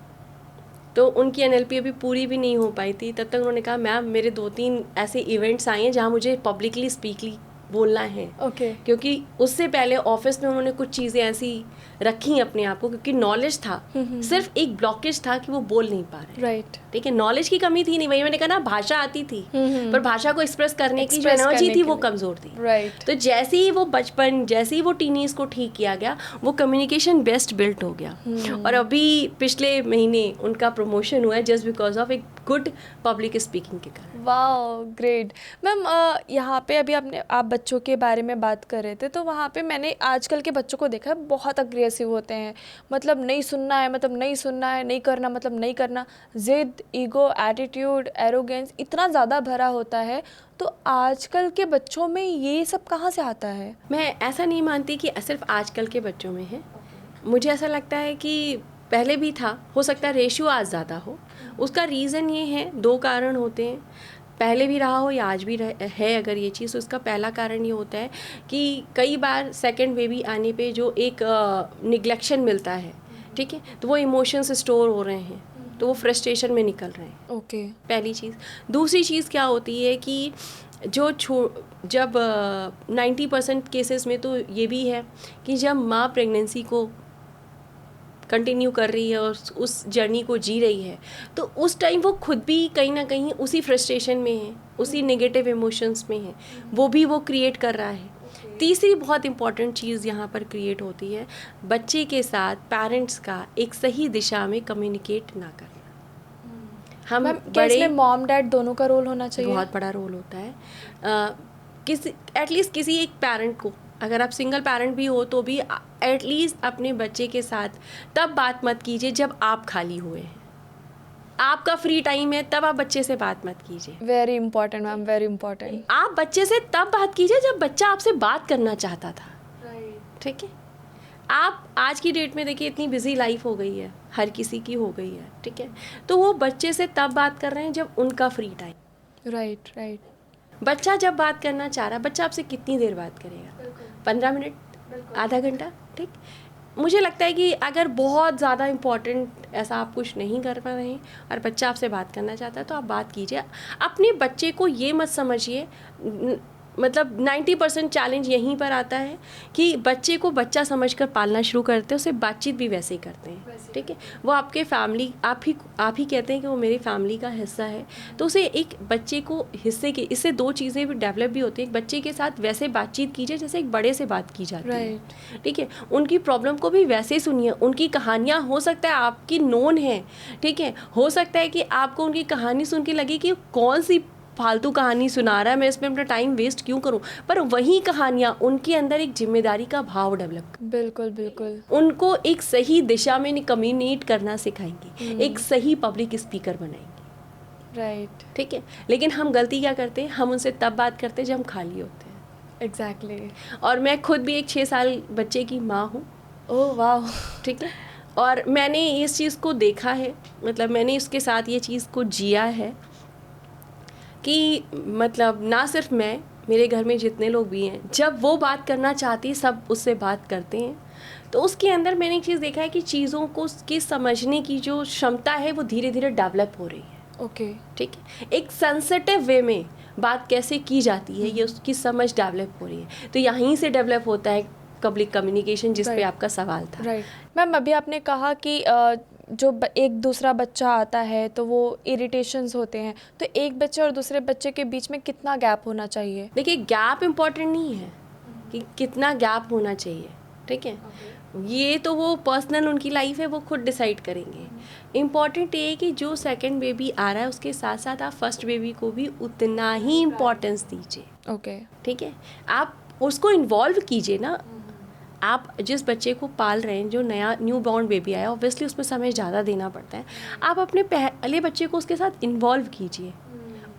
तो उनकी NLP अभी पूरी भी नहीं हो पाई थी, तब तक उन्होंने कहा मैम मेरे 2-3 ऐसे इवेंट्स आए हैं जहाँ मुझे पब्लिकली स्पीकली बोलना है, ओके, क्योंकि उससे पहले ऑफिस में उन्होंने कुछ चीज़ें ऐसी रखी अपने आप को, क्योंकि नॉलेज था, सिर्फ एक ब्लॉकेज था कि वो बोल नहीं पा रहे, राइट, ठीक है, नॉलेज की कमी थी नहीं, वही मैंने कहा ना, भाषा आती थी पर भाषा को एक्सप्रेस करने की जो एनर्जी थी वो कमज़ोर थी, राइट। तो जैसे ही वो बचपन, जैसे ही वो टीनेज को ठीक किया गया, वो कम्युनिकेशन बेस्ट बिल्ट हो गया। और अभी पिछले महीने उनका प्रमोशन हुआ है जस्ट बिकॉज ऑफ एक गुड पब्लिक स्पीकिंग के कारण। Wow, great. मैम यहाँ पे अभी आप बच्चों के बारे में बात कर रहे थे, तो वहाँ पे मैंने आजकल के बच्चों को देखा है, बहुत अग्रेसिव होते हैं, मतलब नहीं सुनना है मतलब नहीं सुनना है, नहीं करना मतलब नहीं करना, जिद, ईगो, एटीट्यूड, एरोगेंस इतना ज़्यादा भरा होता है। तो आजकल के बच्चों में ये सब कहाँ से आता है? मैं ऐसा नहीं मानती कि सिर्फ आजकल के बच्चों में है, मुझे ऐसा लगता है कि पहले भी था, हो सकता है रेशियो आज ज़्यादा हो। उसका रीज़न ये है, 2 कारण होते हैं, पहले भी रहा हो या आज भी है अगर ये चीज़, तो उसका पहला कारण ये होता है कि कई बार सेकंड बेबी आने पे जो एक निग्लेक्शन मिलता है, ठीक है, तो वो इमोशंस स्टोर हो रहे हैं, तो वो फ्रस्ट्रेशन में निकल रहे हैं, ओके, पहली चीज़। दूसरी चीज़ क्या होती है कि जब 90% केसेस में तो ये भी है कि जब माँ प्रेगनेंसी को कंटिन्यू कर रही है और उस जर्नी को जी रही है, तो उस टाइम वो खुद भी कहीं ना कहीं उसी फ्रस्ट्रेशन में है, उसी नेगेटिव इमोशंस में है, वो क्रिएट कर रहा है। तीसरी बहुत इंपॉर्टेंट चीज़ यहाँ पर क्रिएट होती है, बच्चे के साथ पेरेंट्स का एक सही दिशा में कम्युनिकेट ना करना। हम बड़े, मॉम डैड दोनों का रोल होना चाहिए, बहुत बड़ा रोल होता है। एटलीस्ट किसी एक पेरेंट को, अगर आप सिंगल पेरेंट भी हो तो भी एटलीस्ट अपने बच्चे के साथ तब बात मत कीजिए जब आप खाली हुए हैं, आपका फ्री टाइम है, तब आप बच्चे से बात मत कीजिए। Very important ma'am, very important. आप बच्चे से तब बात कीजिए जब बच्चा आपसे बात करना चाहता था, ठीक है। आप आज की डेट में देखिए इतनी बिजी लाइफ हो गई है, हर किसी की हो गई है, ठीक है, तो वो बच्चे से तब बात कर रहे हैं जब उनका फ्री टाइम। Right right. बच्चा जब बात करना चाह रहा है, बच्चा आपसे कितनी देर बात करेगा? 15 मिनट, आधा घंटा, ठीक। मुझे लगता है कि अगर बहुत ज़्यादा इम्पोर्टेंट ऐसा आप कुछ नहीं कर पा रहे हैं और बच्चा आपसे बात करना चाहता है तो आप बात कीजिए। अपने बच्चे को ये मत समझिए, मतलब 90% चैलेंज यहीं पर आता है कि बच्चे को बच्चा समझकर पालना शुरू करते हैं, उससे बातचीत भी वैसे ही करते हैं, ठीक है। वो आपके फैमिली, आप ही कहते हैं कि वो मेरी फैमिली का हिस्सा है, तो उसे एक बच्चे को हिस्से के, इससे दो चीज़ें भी डेवलप भी होती है। एक बच्चे के साथ वैसे बातचीत कीजिए जैसे एक बड़े से बात की जाती है, ठीक है। उनकी प्रॉब्लम को भी वैसे सुनिए, उनकी कहानियाँ हो सकता है आपकी नोन है, ठीक है, हो सकता है कि आपको उनकी कहानी सुन के लगे कि कौन सी फालतू कहानी सुना रहा है, मैं इसमें अपना टाइम वेस्ट क्यों करूं, पर वही कहानियाँ उनके अंदर एक जिम्मेदारी का भाव डेवलप, बिल्कुल बिल्कुल, उनको एक सही दिशा में कम्युनिकेट करना सिखाएंगी, एक सही पब्लिक स्पीकर बनाएंगी, राइट, ठीक है। लेकिन हम गलती क्या करते हैं, हम उनसे तब बात करते हैं जब हम खाली होते हैं। एग्जैक्टली। और मैं खुद भी एक 6 साल बच्चे की माँ हूँ। ओह वाह, ठीक है, और मैंने इस चीज़ को देखा है, मतलब मैंने इसके साथ ये चीज़ को जिया है कि मतलब ना सिर्फ मैं, मेरे घर में जितने लोग भी हैं, जब वो बात करना चाहती है सब उससे बात करते हैं, तो उसके अंदर मैंने एक चीज़ देखा है कि चीज़ों को की समझने की जो क्षमता है वो धीरे धीरे डेवलप हो रही है। ओके, ठीक है, एक सेंसिटिव वे में बात कैसे की जाती है ये उसकी समझ डेवलप हो रही है, तो यहीं से डेवलप होता है पब्लिक कम्युनिकेशन, जिस पे आपका सवाल था। राइट मैम, अभी आपने कहा कि जो एक दूसरा बच्चा आता है तो वो इरिटेशंस होते हैं, तो एक बच्चे और दूसरे बच्चे के बीच में कितना गैप होना चाहिए? देखिए, गैप इम्पॉर्टेंट नहीं है कि कितना गैप होना चाहिए, ठीक है, ये तो वो पर्सनल उनकी लाइफ है, वो खुद डिसाइड करेंगे। इम्पॉर्टेंट ये है कि जो सेकंड बेबी आ रहा है उसके साथ साथ आप फर्स्ट बेबी को भी उतना ही इम्पोर्टेंस दीजिए। ओके, ठीक है, आप उसको इन्वॉल्व कीजिए ना। आप जिस बच्चे को पाल रहे हैं, जो नया न्यू बॉर्न बेबी आया, ऑब्वियसली उसमें समय ज़्यादा देना पड़ता है। आप अपने पहले बच्चे को उसके साथ इन्वॉल्व कीजिए।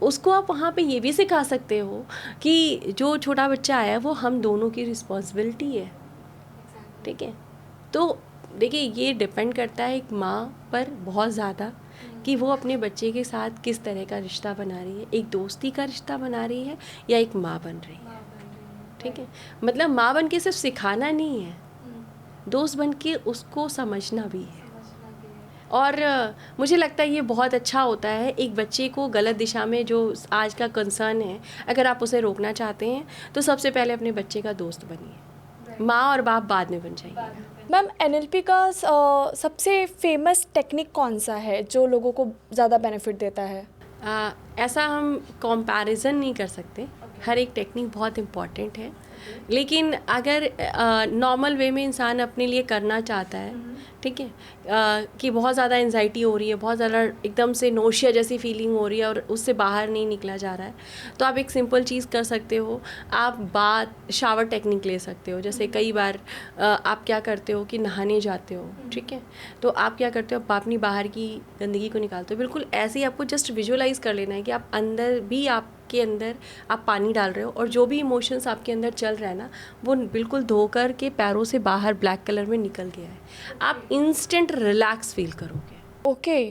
उसको आप वहाँ पे ये भी सिखा सकते हो कि जो छोटा बच्चा आया है वो हम दोनों की रिस्पॉन्सिबिलिटी है, ठीक है। तो देखिए, ये डिपेंड करता है एक माँ पर बहुत ज़्यादा कि वो अपने बच्चे के साथ किस तरह का रिश्ता बना रही है, एक दोस्ती का रिश्ता बना रही है या एक माँ बन रही है, ठीक है। मतलब माँ बन के सिर्फ सिखाना नहीं है, दोस्त बन के उसको समझना भी है। और मुझे लगता है ये बहुत अच्छा होता है एक बच्चे को गलत दिशा में, जो आज का कंसर्न है, अगर आप उसे रोकना चाहते हैं तो सबसे पहले अपने बच्चे का दोस्त बनिए, माँ और बाप बाद में बन जाइए। मैम NLP का सबसे फेमस टेक्निक कौन सा है जो लोगों को ज़्यादा बेनिफिट देता है? ऐसा हम कंपैरिजन नहीं कर सकते, हर एक टेक्निक बहुत इम्पॉर्टेंट है, लेकिन अगर नॉर्मल वे में इंसान अपने लिए करना चाहता है, ठीक है, कि बहुत ज़्यादा एंजाइटी हो रही है, बहुत ज़्यादा एकदम से नोशिया जैसी फीलिंग हो रही है और उससे बाहर नहीं निकला जा रहा है, तो आप एक सिंपल चीज़ कर सकते हो, आप शावर टेक्निक ले सकते हो। जैसे कई बार आप क्या करते हो कि नहाने जाते हो, ठीक है, तो आप क्या करते हो, आप अपनी बाहर की गंदगी को निकालते हो। बिल्कुल ऐसे ही आपको जस्ट विजुअलाइज कर लेना है कि आप अंदर भी, आपके अंदर आप पानी डाल रहे हो और जो भी इमोशंस आपके अंदर चल रहा है ना, वो बिल्कुल धोकर के पैरों से बाहर ब्लैक कलर में निकल गया है। आप इंस्टेंट रिलैक्स फील करोगे। ओके,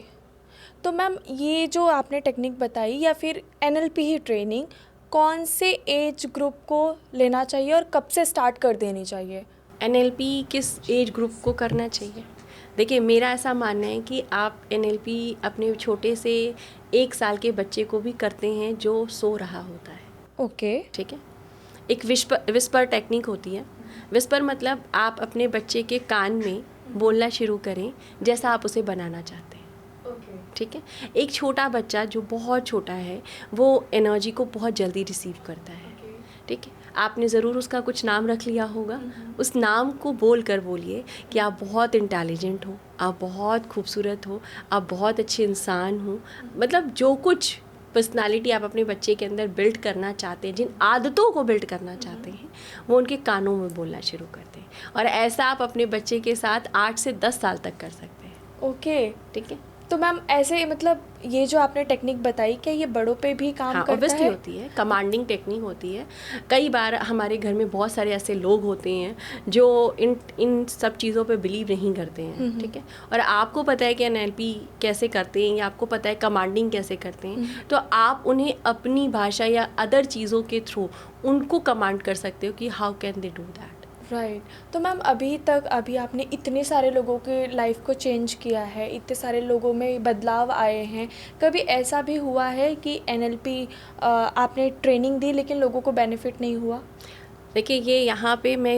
तो मैम ये जो आपने टेक्निक बताई या फिर NLP ही ट्रेनिंग कौन से एज ग्रुप को लेना चाहिए और कब से स्टार्ट कर देनी चाहिए? NLP किस एज ग्रुप को करना चाहिए? देखिए, मेरा ऐसा मानना है कि आप NLP अपने छोटे से 1 साल के बच्चे को भी करते हैं जो सो रहा होता है। ओके, ठीक है, एक विस्पर टेक्निक होती है। विस्पर मतलब आप अपने बच्चे के कान में बोलना शुरू करें जैसा आप उसे बनाना चाहते हैं। ठीक है, एक छोटा बच्चा जो बहुत छोटा है वो एनर्जी को बहुत जल्दी रिसीव करता है, ठीक है। आपने ज़रूर उसका कुछ नाम रख लिया होगा, उस नाम को बोल कर बोलिए कि आप बहुत इंटेलिजेंट हो, आप बहुत खूबसूरत हो, आप बहुत अच्छे इंसान हो। मतलब जो कुछ पर्सनालिटी आप अपने बच्चे के अंदर बिल्ड करना चाहते हैं, जिन आदतों को बिल्ड करना चाहते हैं, वो उनके कानों में बोलना शुरू करते हैं। और ऐसा आप अपने बच्चे के साथ 8 से 10 साल तक कर सकते हैं। ओके, ठीक है, तो मैम ऐसे मतलब ये जो आपने टेक्निक बताई, क्या ये बड़ों पे भी काम हाँ करता ऑब्वियसली है? होती है, कमांडिंग टेक्निक होती है। कई बार हमारे घर में बहुत सारे ऐसे लोग होते हैं जो इन सब चीज़ों पे बिलीव नहीं करते हैं, ठीक है, और आपको पता है कि एनएलपी कैसे करते हैं या आपको पता है कमांडिंग कैसे करते हैं, तो आप उन्हें अपनी भाषा या अदर चीज़ों के थ्रू उनको कमांड कर सकते हो कि how can they do that. Right. तो मैम अभी आपने इतने सारे लोगों के लाइफ को चेंज किया है, इतने सारे लोगों में बदलाव आए हैं, कभी ऐसा भी हुआ है कि एनएलपी आपने ट्रेनिंग दी लेकिन लोगों को बेनिफिट नहीं हुआ? देखिए ये यहाँ पे मैं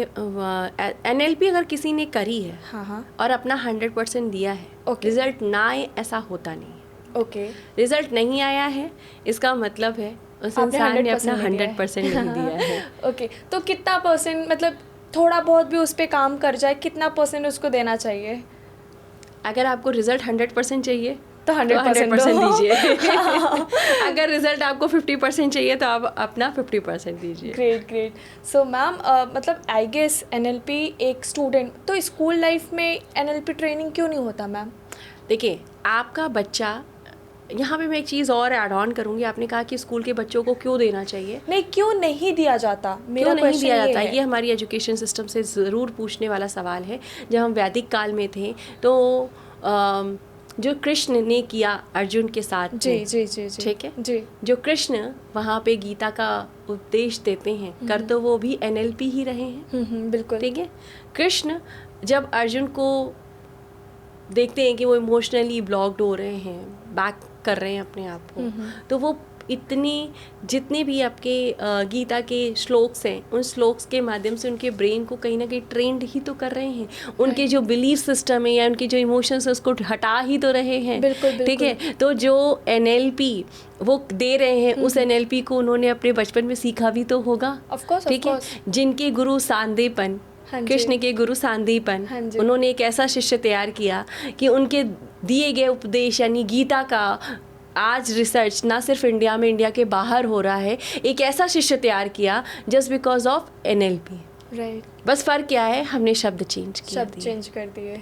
एनएलपी अगर किसी ने करी है हाँ हाँ। और अपना 100% दिया है, Okay. रिजल्ट ना आए ऐसा होता नहीं है। ओके। रिजल्ट नहीं आया है इसका मतलब है उस आपने इंसान ने 100% अपना नहीं दिया है। 100% नहीं दिया है। ओके, तो कितना परसेंट, मतलब थोड़ा बहुत भी उस पे काम कर जाए, कितना परसेंट उसको देना चाहिए? अगर आपको रिजल्ट 100% चाहिए तो 100% 100% दो। दीजिए। अगर रिजल्ट आपको 50% चाहिए तो आप अपना 50% दीजिए। Great great. सो मैम मतलब आई गेस एनएलपी एक स्टूडेंट, तो स्कूल लाइफ में एनएलपी ट्रेनिंग क्यों नहीं होता मैम? देखिए आपका बच्चा, यहाँ पे मैं एक चीज़ और ऐड ऑन करूँगी, आपने कहा कि स्कूल के बच्चों को क्यों देना चाहिए, नहीं, क्यों नहीं दिया जाता, मेरा क्यों नहीं दिया क्वेश्चन जाता, ये ये हमारी एजुकेशन सिस्टम से ज़रूर पूछने वाला सवाल है। जब हम वैदिक काल में थे तो जो कृष्ण ने किया अर्जुन के साथ जी में, जी जी जी, ठीक है, जी। जो कृष्ण वहाँ पे गीता का उपदेश देते हैं, कर तो वो भी एनएलपी ही रहे हैं, बिल्कुल। ठीक है। कृष्ण जब अर्जुन को देखते हैं कि वो इमोशनली ब्लॉक्ड हो रहे हैं, बैक कर रहे हैं अपने आप को, तो वो इतनी जितने भी आपके गीता के श्लोक्स हैं उन श्लोक्स के माध्यम से उनके ब्रेन को कहीं ना कहीं ट्रेंड ही तो कर रहे हैं, उनके जो बिलीफ सिस्टम है या उनके जो इमोशंस है उसको हटा ही तो रहे हैं, बिल्कुल, ठीक है। तो जो एनएलपी वो दे रहे हैं उस एनएलपी को उन्होंने अपने बचपन में सीखा भी तो होगा, ऑफ कोर्स, ठीक है। जिनके गुरु सांदीपन, हाँ जी। कृष्ण के गुरु सांदीपन, हाँ जी। उन्होंने एक ऐसा शिष्य तैयार किया कि उनके दिए गए उपदेश यानी गीता का आज रिसर्च ना सिर्फ इंडिया में, इंडिया के बाहर हो रहा है, एक ऐसा शिष्य तैयार किया just because of NLP. Right. बस फर्क क्या है, हमने शब्द चेंज किया, शब्द चेंज कर दिए।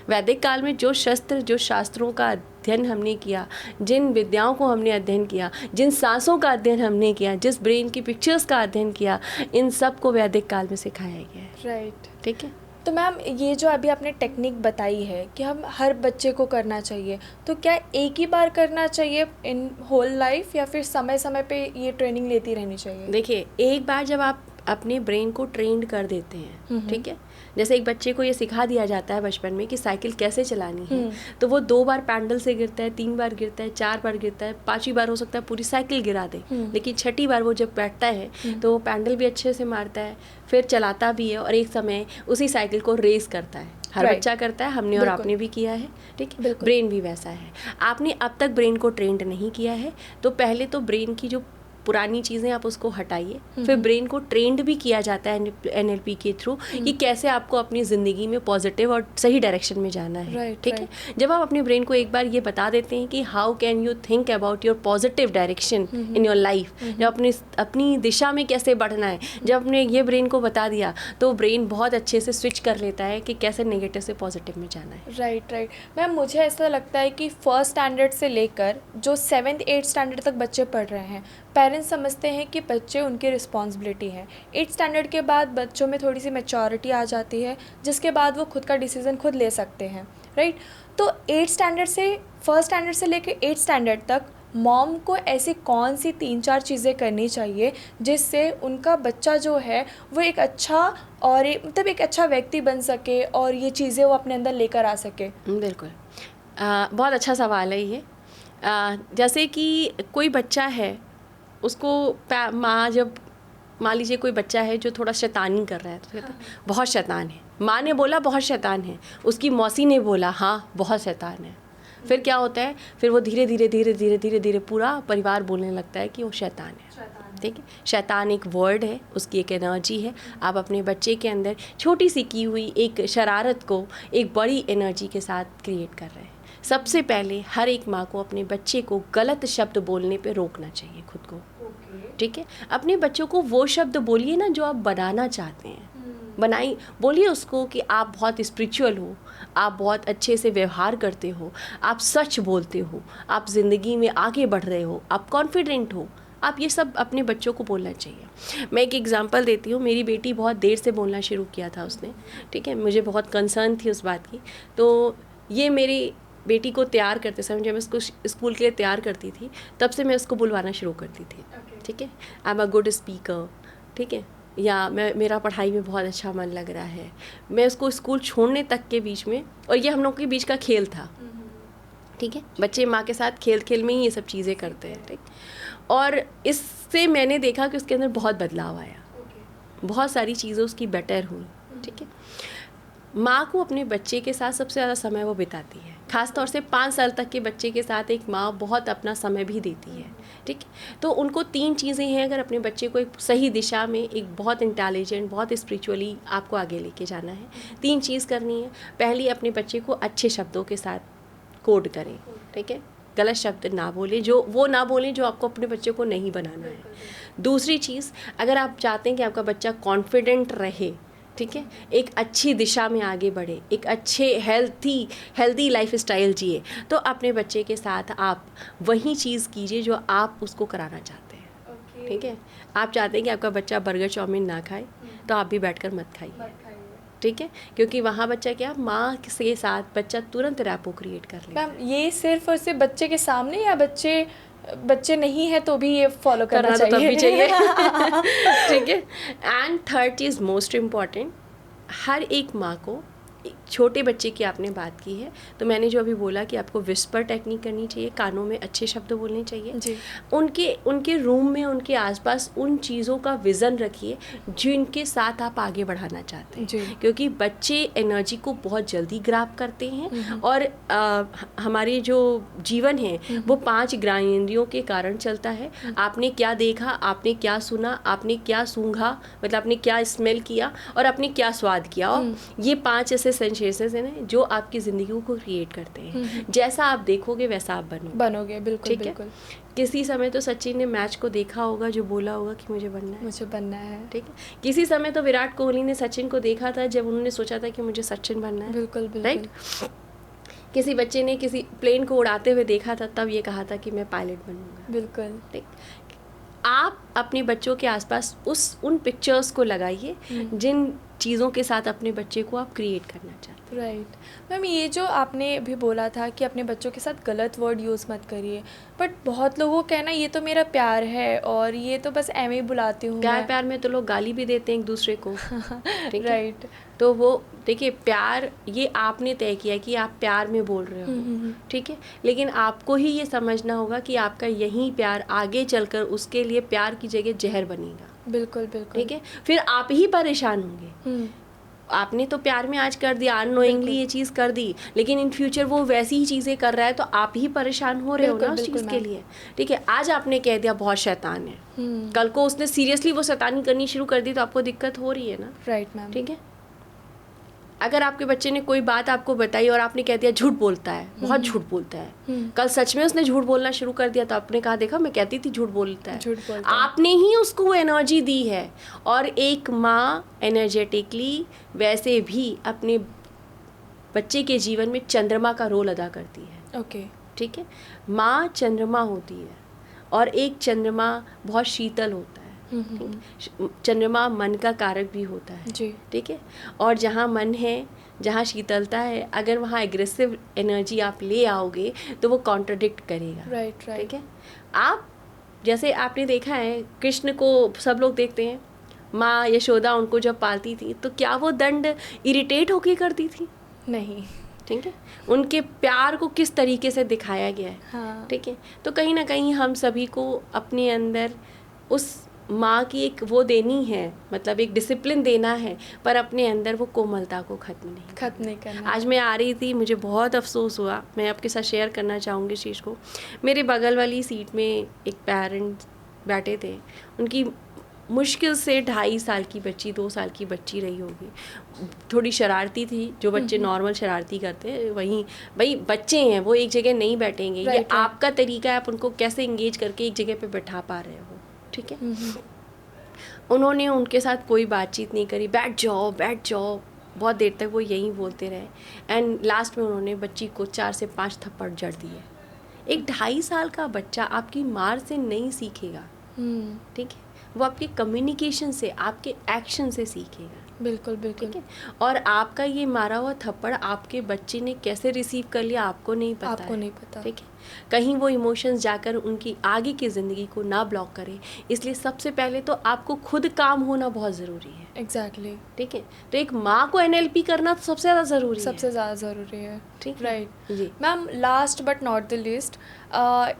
वैदिक काल में जो शास्त्रों का अध्ययन हमने किया, जिन विद्याओं को हमने अध्ययन किया, जिन सांसों का अध्ययन हमने किया, जिस ब्रेन की पिक्चर्स का अध्ययन किया, इन सब को वैदिक काल में सिखाया गया है, राइट। ठीक है। तो मैम ये जो अभी आपने टेक्निक बताई है कि हम हर बच्चे को करना चाहिए, तो क्या एक ही बार करना चाहिए इन होल लाइफ या फिर समय समय पे ये ट्रेनिंग लेती रहनी चाहिए? देखिए एक बार जब आप अपने ब्रेन को ट्रेंड कर देते हैं, ठीक है, जैसे एक बच्चे को ये सिखा दिया जाता है बचपन में कि साइकिल कैसे चलानी है, तो वो 2 बार पैडल से गिरता है, 3 बार गिरता है, 4 बार गिरता है, 5वीं बार हो सकता है पूरी साइकिल गिरा दे, लेकिन 6ठी बार वो जब बैठता है तो वो पैडल भी अच्छे से मारता है, फिर चलाता भी है और एक समय उसी साइकिल को रेस करता है। हर Right. बच्चा करता है, हमने और आपने भी किया है, ठीक है। बिल्कुल। ब्रेन भी वैसा है। आपने अब तक ब्रेन को ट्रेंड नहीं किया है तो पहले तो ब्रेन की जो पुरानी चीज़ें आप उसको हटाइए, फिर ब्रेन को ट्रेंड भी किया जाता है एनएलपी के थ्रू कि कैसे आपको अपनी ज़िंदगी में पॉजिटिव और सही डायरेक्शन में जाना है, Right, ठीक है। जब आप अपने ब्रेन को एक बार ये बता देते हैं कि how can you think about your positive direction in your life, जब अपनी दिशा में कैसे बढ़ना है, जब आपने ये ब्रेन को बता दिया तो ब्रेन बहुत अच्छे से स्विच कर लेता है कि कैसे नेगेटिव से पॉजिटिव में जाना है। Right right. मैम मुझे ऐसा लगता है कि फर्स्ट स्टैंडर्ड से लेकर जो 7th 8th स्टैंडर्ड तक बच्चे पढ़ रहे हैं, पेरेंट्स समझते हैं कि बच्चे उनकी रिस्पॉन्सिबिलिटी है। 8th स्टैंडर्ड के बाद बच्चों में थोड़ी सी मैच्योरिटी आ जाती है, जिसके बाद वो खुद का डिसीज़न खुद ले सकते हैं, राइट। तो 8th स्टैंडर्ड से फर्स्ट स्टैंडर्ड से लेकर 8th स्टैंडर्ड तक मॉम को ऐसी कौन सी 3-4 चीज़ें करनी चाहिए जिससे उनका बच्चा जो है वो एक अच्छा और मतलब एक अच्छा व्यक्ति बन सके और ये चीज़ें वो अपने अंदर लेकर आ सके? बिल्कुल, बहुत अच्छा सवाल है ये। जैसे कि कोई बच्चा है, उसको माँ जब मान लीजिए कोई बच्चा है जो थोड़ा शैतानी कर रहा है तो कहता है बहुत शैतान है, माँ ने बोला बहुत शैतान है, उसकी मौसी ने बोला हाँ बहुत शैतान है, फिर क्या होता है, फिर वो धीरे धीरे धीरे धीरे धीरे धीरे पूरा परिवार बोलने लगता है कि वो शैतान है, ठीक है। शैतान एक वर्ड है, उसकी एक एनर्जी है। आप अपने बच्चे के अंदर छोटी सी की हुई एक शरारत को एक बड़ी एनर्जी के साथ क्रिएट कर रहे हैं। सबसे पहले हर एक माँ को अपने बच्चे को गलत शब्द बोलने पे रोकना चाहिए खुद को, ठीक है। अपने बच्चों को वो शब्द बोलिए ना जो आप बनाना चाहते हैं, बनाई, बोलिए उसको कि आप बहुत स्पिरिचुअल हो, आप बहुत अच्छे से व्यवहार करते हो, आप सच बोलते हो, आप ज़िंदगी में आगे बढ़ रहे हो, आप कॉन्फिडेंट हो। आप ये सब अपने बच्चों को बोलना चाहिए। मैं एक एग्जांपल देती हूँ, मेरी बेटी बहुत देर से बोलना शुरू किया था उसने, ठीक है, मुझे बहुत कंसर्न थी उस बात की। तो ये मेरी बेटी को तैयार करते समय, जब मैं उसको स्कूल के लिए तैयार करती थी, तब से मैं उसको बुलवाना शुरू करती थी, ठीक है, I am a good speaker, ठीक है, या मेरा पढ़ाई में बहुत अच्छा मन लग रहा है। मैं उसको स्कूल छोड़ने तक के बीच में, और ये हम लोग के बीच का खेल था, ठीक है, बच्चे माँ के साथ खेल खेल में ही ये सब चीज़ें करते हैं, ठीक। और इससे मैंने देखा कि उसके अंदर बहुत बदलाव आया, बहुत सारी चीज़ें उसकी बेटर हुई, ठीक है। माँ को अपने बच्चे के साथ सबसे ज़्यादा समय वो बिताती है, ख़ास तौर से 5 साल तक के बच्चे के साथ एक माँ बहुत अपना समय भी देती है, ठीक। तो उनको 3 चीज़ें हैं, अगर अपने बच्चे को एक सही दिशा में, एक बहुत इंटेलिजेंट, बहुत स्पिरिचुअली आपको आगे लेके जाना है, 3 चीज़ करनी है। पहली, अपने बच्चे को अच्छे शब्दों के साथ कोड करें, ठीक है, गलत शब्द ना बोलें, जो वो ना बोलें जो आपको अपने बच्चे को नहीं बनाना है। दूसरी चीज़, अगर आप चाहते हैं कि आपका बच्चा कॉन्फिडेंट रहे, ठीक है, एक अच्छी दिशा में आगे बढ़े, एक अच्छे हेल्दी लाइफ स्टाइल जिए, तो अपने बच्चे के साथ आप वही चीज़ कीजिए जो आप उसको कराना चाहते हैं, ठीक है। आप चाहते हैं कि आपका बच्चा बर्गर चाउमीन ना खाए, तो आप भी बैठकर मत खाइए, ठीक है, क्योंकि वहाँ बच्चा क्या, माँ के साथ बच्चा तुरंत रैपो क्रिएट कर लेता है। मैम, ये सिर्फ और सिर्फ बच्चे के सामने, या बच्चे नहीं है तो भी ये फॉलो करना चाहिए? तो तब भी चाहिए ठीक है। एंड थर्ड चीज़ मोस्ट इम्पॉर्टेंट, हर एक माँ को, छोटे बच्चे की आपने बात की है, तो मैंने जो अभी बोला कि आपको विस्पर टेक्निक करनी चाहिए, कानों में अच्छे शब्द बोलने चाहिए जी। उनके रूम में, उनके आसपास उन चीज़ों का विज़न रखिए जिनके साथ आप आगे बढ़ाना चाहते हैं जी। क्योंकि बच्चे एनर्जी को बहुत जल्दी ग्रैब करते हैं, और हमारे जो जीवन है वो 5 ज्ञानेंद्रियों के कारण चलता है। आपने क्या देखा, आपने क्या सुना, आपने क्या सूंघा, मतलब आपने क्या स्मेल किया, और आपने क्या स्वाद किया, और ये 5 ऐसे सेंसेशंस हैं ना जो आपकी ज़िंदगी को क्रिएट करते हैं। जैसा आप देखोगे वैसा आप बनोगे, बिल्कुल बिल्कुल। किसी समय तो सचिन ने मैच को देखा होगा, जो बोला होगा कि मुझे बनना है, ठीक है। किसी समय तो विराट कोहली ने सचिन को देखा था जब उन्होंने सोचा था कि मुझे सचिन बनना है, बिल्कुल राइट। किसी बच्चे ने किसी प्लेन को उड़ाते हुए देखा था, तब ये कहा था कि मैं पायलट बनूंगा, बिल्कुल, ठीक। आप अपने बच्चों के आसपास उन पिक्चर्स को लगाइए जिन चीज़ों के साथ अपने बच्चे को आप क्रिएट करना चाहते हैं। राइट मैम, ये जो आपने अभी बोला था कि अपने बच्चों के साथ गलत वर्ड यूज़ मत करिए, बट बहुत लोगों का कहना ये तो मेरा प्यार है और ये तो बस एम ही बुलाती हूँ। प्यार में तो लोग गाली भी देते हैं एक दूसरे को ठीक है। राइट, तो वो देखिए, प्यार ये आपने तय किया कि आप प्यार में बोल रहे हो, ठीक है, लेकिन आपको ही ये समझना होगा कि आपका यही प्यार आगे चलकर उसके लिए प्यार की जगह जहर बनेगा। बिल्कुल बिल्कुल, ठीक है, फिर आप ही परेशान होंगे। आपने तो प्यार में आज कर दिया, अननोइंगली ये चीज़ कर दी, लेकिन इन फ्यूचर वो वैसी ही चीज़ें कर रहा है, तो आप ही परेशान हो रहे हो ना उस चीज़ के लिए। ठीक है, आज आपने कह दिया बहुत शैतान है, कल को उसने सीरियसली वो शैतानी करनी शुरू कर दी, तो आपको दिक्कत हो रही है ना। राइट मैम, ठीक है। अगर आपके बच्चे ने कोई बात आपको बताई और आपने कह दिया झूठ बोलता है, बहुत झूठ बोलता है, कल सच में उसने झूठ बोलना शुरू कर दिया, तो आपने कहा देखा मैं कहती थी झूठ बोलता है। आपने ही उसको वो एनर्जी दी है। और एक माँ एनर्जेटिकली वैसे भी अपने बच्चे के जीवन में चंद्रमा का रोल अदा करती है। ओके, ठीक है, माँ चंद्रमा होती है और एक चंद्रमा बहुत शीतल होता है। चंद्रमा मन का कारक भी होता है जी। ठीक है, और जहाँ मन है, जहाँ शीतलता है, अगर वहाँ एग्रेसिव एनर्जी आप ले आओगे तो वो कॉन्ट्रडिक्ट करेगा। राइट राइट, ठीक है। आप जैसे आपने देखा है, कृष्ण को सब लोग देखते हैं, माँ यशोदा उनको जब पालती थी तो क्या वो दंड इरिटेट होके करती थी? नहीं। ठीक है, उनके प्यार को किस तरीके से दिखाया गया है। हाँ। ठीक है, तो कहीं ना कहीं हम सभी को अपने अंदर उस माँ की एक वो देनी है, मतलब एक डिसिप्लिन देना है, पर अपने अंदर वो कोमलता को खत्म नहीं करना। आज मैं आ रही थी, मुझे बहुत अफसोस हुआ, मैं आपके साथ शेयर करना चाहूँगी इस चीज़ को। मेरे बगल वाली सीट में एक पेरेंट बैठे थे, उनकी मुश्किल से 2.5 साल की बच्ची, 2 साल की बच्ची रही होगी, थोड़ी शरारती थी, जो बच्चे नॉर्मल शरारती करते हैं। वहीं भाई बच्चे हैं, वो एक जगह नहीं बैठेंगे। ये आपका तरीका है, आप उनको कैसे इंगेज करके एक जगह पे बैठा पा रहे हो। ठीक है, उन्होंने उनके साथ कोई बातचीत नहीं करी, बैठ जाओ, बहुत देर तक वो यही बोलते रहे। एंड लास्ट में उन्होंने बच्ची को 4 से 5 थप्पड़ जड़ दिए। एक 2.5 साल का बच्चा आपकी मार से नहीं सीखेगा, ठीक है, वो आपके कम्युनिकेशन से, आपके एक्शन से सीखेगा। बिल्कुल बिल्कुल। ठीक है, और आपका ये मारा हुआ थप्पड़ आपके बच्चे ने कैसे रिसीव कर लिया आपको नहीं पता, आपको नहीं पता। ठीक है, कहीं वो इमोशंस जाकर उनकी आगे की ज़िंदगी को ना ब्लॉक करे। इसलिए सबसे पहले तो आपको खुद काम होना बहुत ज़रूरी है। एग्जैक्टली। ठीक है, तो एक माँ को NLP करना तो सबसे ज़्यादा ज़रूरी है। सबसे ज़्यादा ज़रूरी है। ठीक है, राइट जी। Ma'am, last but not the least,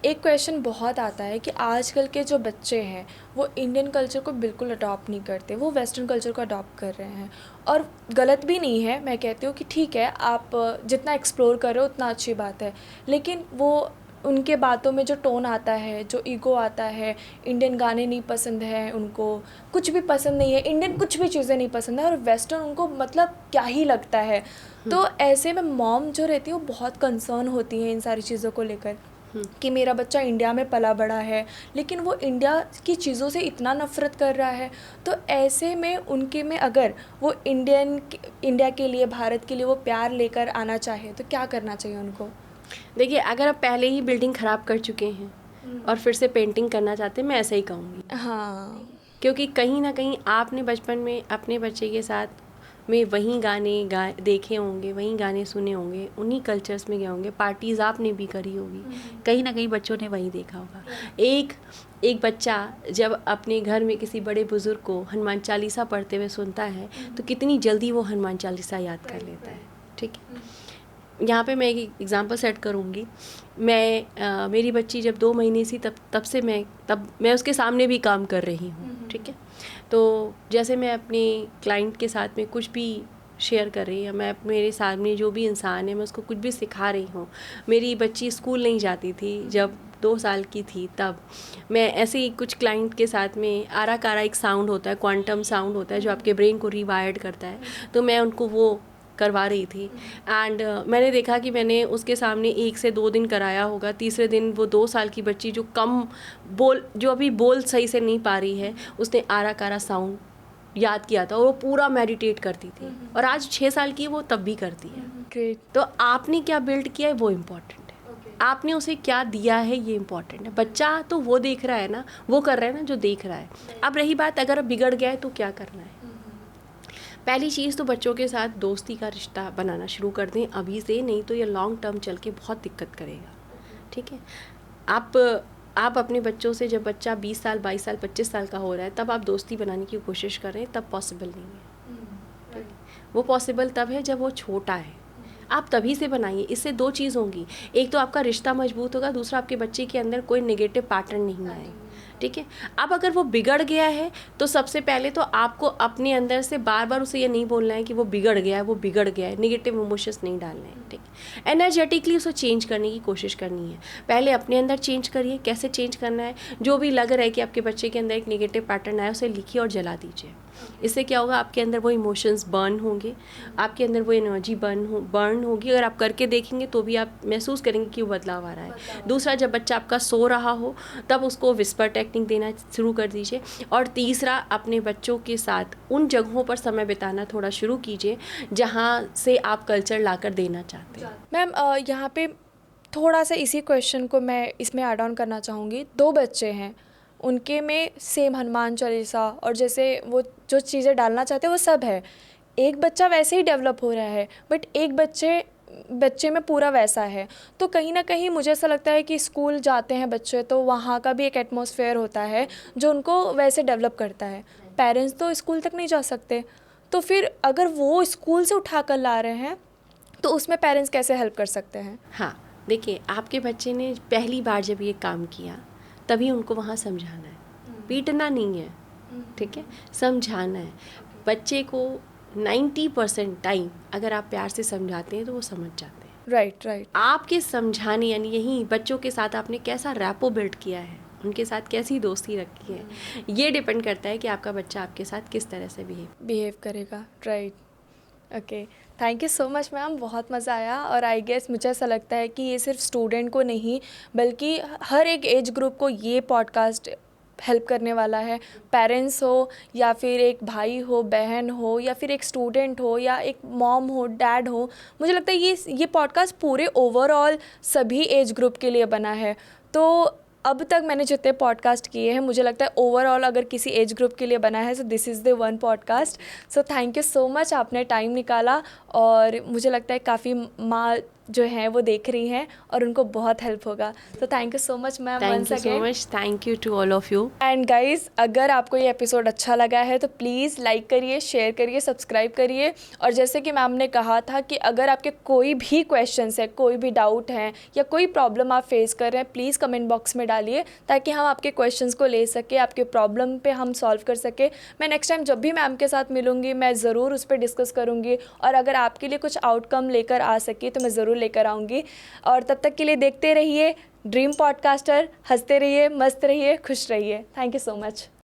एक क्वेश्चन बहुत आता है कि आजकल के जो बच्चे हैं वो इंडियन कल्चर को बिल्कुल अडॉप्ट नहीं करते, वो वेस्टर्न कल्चर को अडॉप्ट कर रहे हैं। और गलत भी नहीं है, मैं कहती हूँ कि ठीक है, आप जितना एक्सप्लोर करो उतना अच्छी बात है, लेकिन वो उनके बातों में जो टोन आता है, जो ईगो आता है, इंडियन गाने नहीं पसंद है उनको, कुछ भी पसंद नहीं है, इंडियन कुछ भी चीज़ें नहीं पसंद है, और वेस्टर्न उनको मतलब क्या ही लगता है। तो ऐसे में मॉम जो रहती है वो बहुत कंसर्न होती है इन सारी चीज़ों को लेकर कि मेरा बच्चा इंडिया में पला बड़ा है लेकिन वो इंडिया की चीज़ों से इतना नफ़रत कर रहा है। तो ऐसे में उनके में अगर वो इंडिया के लिए, भारत के लिए वो प्यार लेकर आना चाहे तो क्या करना चाहिए उनको? देखिए, अगर आप पहले ही बिल्डिंग ख़राब कर चुके हैं और फिर से पेंटिंग करना चाहते हैं, मैं ऐसा ही कहूँगी। हाँ, क्योंकि कहीं ना कहीं आपने बचपन में अपने बच्चे के साथ में वहीं गाने देखे होंगे, वहीं गाने सुने होंगे, उन्हीं कल्चर्स में गए होंगे, पार्टीज़ आपने भी करी होगी, कहीं ना कहीं बच्चों ने वहीं देखा होगा। एक बच्चा जब अपने घर में किसी बड़े बुज़ुर्ग को हनुमान चालीसा पढ़ते हुए सुनता है तो कितनी जल्दी वो हनुमान चालीसा याद कर लेता है। ठीक है, यहाँ पे मैं एक एग्ज़ाम्पल सेट करूँगी। मेरी बच्ची जब 2 महीने सी तब से मैं उसके सामने भी काम कर रही हूँ। ठीक है, तो जैसे मैं अपने क्लाइंट के साथ में कुछ भी शेयर कर रही हूँ, मैं मेरे सामने जो भी इंसान है मैं उसको कुछ भी सिखा रही हूँ। मेरी बच्ची स्कूल नहीं जाती थी जब 2 साल की थी, तब मैं ऐसे ही कुछ क्लाइंट के साथ में आरा कारा एक साउंड होता है, क्वांटम साउंड होता है जो आपके ब्रेन को रिवायर्ड करता है, तो मैं उनको वो करवा रही थी। एंड मैंने देखा कि मैंने उसके सामने 1 से 2 दिन कराया होगा, तीसरे दिन वो 2 साल की बच्ची जो अभी बोल सही से नहीं पा रही है, उसने आरा कारा साउंड याद किया था और वो पूरा मेडिटेट करती थी, और आज 6 साल की वो तब भी करती है। ग्रेट। तो आपने क्या बिल्ड किया है वो इम्पॉर्टेंट है, आपने उसे क्या दिया है ये इम्पॉर्टेंट है। बच्चा तो वो देख रहा है ना, वो कर रहा है ना जो देख रहा है। अब रही बात अगर बिगड़ गया है तो क्या करना है। पहली चीज़ तो बच्चों के साथ दोस्ती का रिश्ता बनाना शुरू कर दें अभी से, नहीं तो ये लॉन्ग टर्म चल के बहुत दिक्कत करेगा। ठीक है, आप अपने बच्चों से, जब बच्चा 20 साल 22 साल 25 साल का हो रहा है तब आप दोस्ती बनाने की कोशिश करें, तब पॉसिबल नहीं है। वो पॉसिबल तब है जब वो छोटा है, आप तभी से बनाइए। इससे 2 चीज़ होंगी, एक तो आपका रिश्ता मजबूत होगा, दूसरा आपके बच्चे के अंदर कोई नेगेटिव पैटर्न नहीं आएगा। ठीक है, अब अगर वो बिगड़ गया है तो सबसे पहले तो आपको अपने अंदर से बार बार उसे ये नहीं बोलना है कि वो बिगड़ गया है, नेगेटिव इमोशंस नहीं डालने हैं। ठीक है, एनर्जेटिकली उसे चेंज करने की कोशिश करनी है। पहले अपने अंदर चेंज करिए। कैसे चेंज करना है, जो भी लग रहा है कि आपके बच्चे के अंदर एक नेगेटिव पैटर्न आया, उसे लिखिए और जला दीजिए। इससे क्या होगा, आपके अंदर वो इमोशंस बर्न होंगे, आपके अंदर वो एनर्जी बर्न होगी। अगर आप करके देखेंगे तो भी आप महसूस करेंगे कि वो बदलाव आ रहा है। दूसरा, जब बच्चा आपका सो रहा हो तब उसको विस्पर टेक्निक देना शुरू कर दीजिए। और तीसरा, अपने बच्चों के साथ उन जगहों पर समय बिताना थोड़ा शुरू कीजिए जहाँ से आप कल्चर लाकर देना चाहते हैं। मैम, यहाँ पे थोड़ा सा इसी क्वेश्चन को मैं इसमें ऐड ऑन करना चाहूँगी। 2 बच्चे हैं, उनके में सेम हनुमान चालीसा और जैसे वो जो चीज़ें डालना चाहते हैं वो सब है। एक बच्चा वैसे ही डेवलप हो रहा है बट एक बच्चे में पूरा वैसा है। तो कहीं ना कहीं मुझे ऐसा लगता है कि स्कूल जाते हैं बच्चे तो वहाँ का भी एक एटमॉस्फेयर होता है जो उनको वैसे डेवलप करता है। पेरेंट्स तो स्कूल तक नहीं जा सकते, तो फिर अगर वो स्कूल से उठा कर ला रहे हैं तो उसमें पेरेंट्स कैसे हेल्प कर सकते हैं? हाँ, देखिए, आपके बच्चे ने पहली बार जब ये काम किया तभी उनको वहाँ समझाना है, पीटना नहीं है। ठीक है, समझाना है। बच्चे को 90% टाइम अगर आप प्यार से समझाते हैं तो वो समझ जाते हैं। राइट। आपके समझाने, यानी यही बच्चों के साथ आपने कैसा रैपो बिल्ड किया है, उनके साथ कैसी दोस्ती रखी है, ये डिपेंड करता है कि आपका बच्चा आपके साथ किस तरह से बिहेव करेगा। Right, okay, thank you so much ma'am, बहुत मज़ा आया। और आई गेस मुझे ऐसा लगता है कि ये सिर्फ स्टूडेंट को नहीं बल्कि हर एक एज ग्रुप को ये पॉडकास्ट हेल्प करने वाला है, पेरेंट्स हो या फिर एक भाई हो, बहन हो या फिर एक स्टूडेंट हो या एक मॉम हो, डैड हो। मुझे लगता है ये पॉडकास्ट पूरे ओवरऑल सभी एज ग्रुप के लिए बना है। तो अब तक मैंने जितने पॉडकास्ट किए हैं, मुझे लगता है ओवरऑल अगर किसी एज ग्रुप के लिए बना है, so this is the one podcast. So thank you so much, आपने टाइम निकाला। और मुझे लगता है काफ़ी माँ जो हैं वो देख रही हैं और उनको बहुत हेल्प होगा। तो thank you so much ma'am, thank you so much, thank you to all of you. And guys, अगर आपको ये एपिसोड अच्छा लगा है तो प्लीज़ लाइक करिए, शेयर करिए, सब्सक्राइब करिए। और जैसे कि मैम ने कहा था कि अगर आपके कोई भी क्वेश्चंस है, कोई भी डाउट हैं या कोई प्रॉब्लम आप फेस कर रहे हैं, प्लीज़ कमेंट बॉक्स में डालिए ताकि हम आपके क्वेश्चंस को ले सके, आपके प्रॉब्लम पे हम सॉल्व कर सके। मैं नेक्स्ट टाइम जब भी मैम के साथ मिलूँगी मैं ज़रूर उस पर डिस्कस करूँगी, और अगर आपके लिए कुछ आउटकम लेकर आ सकी तो मैं ज़रूर लेकर आऊँगी। और तब तक के लिए देखते रहिए ड्रीम पॉडकास्टर, हंसते रहिए, मस्त रहिए, खुश रहिए। Thank you so much.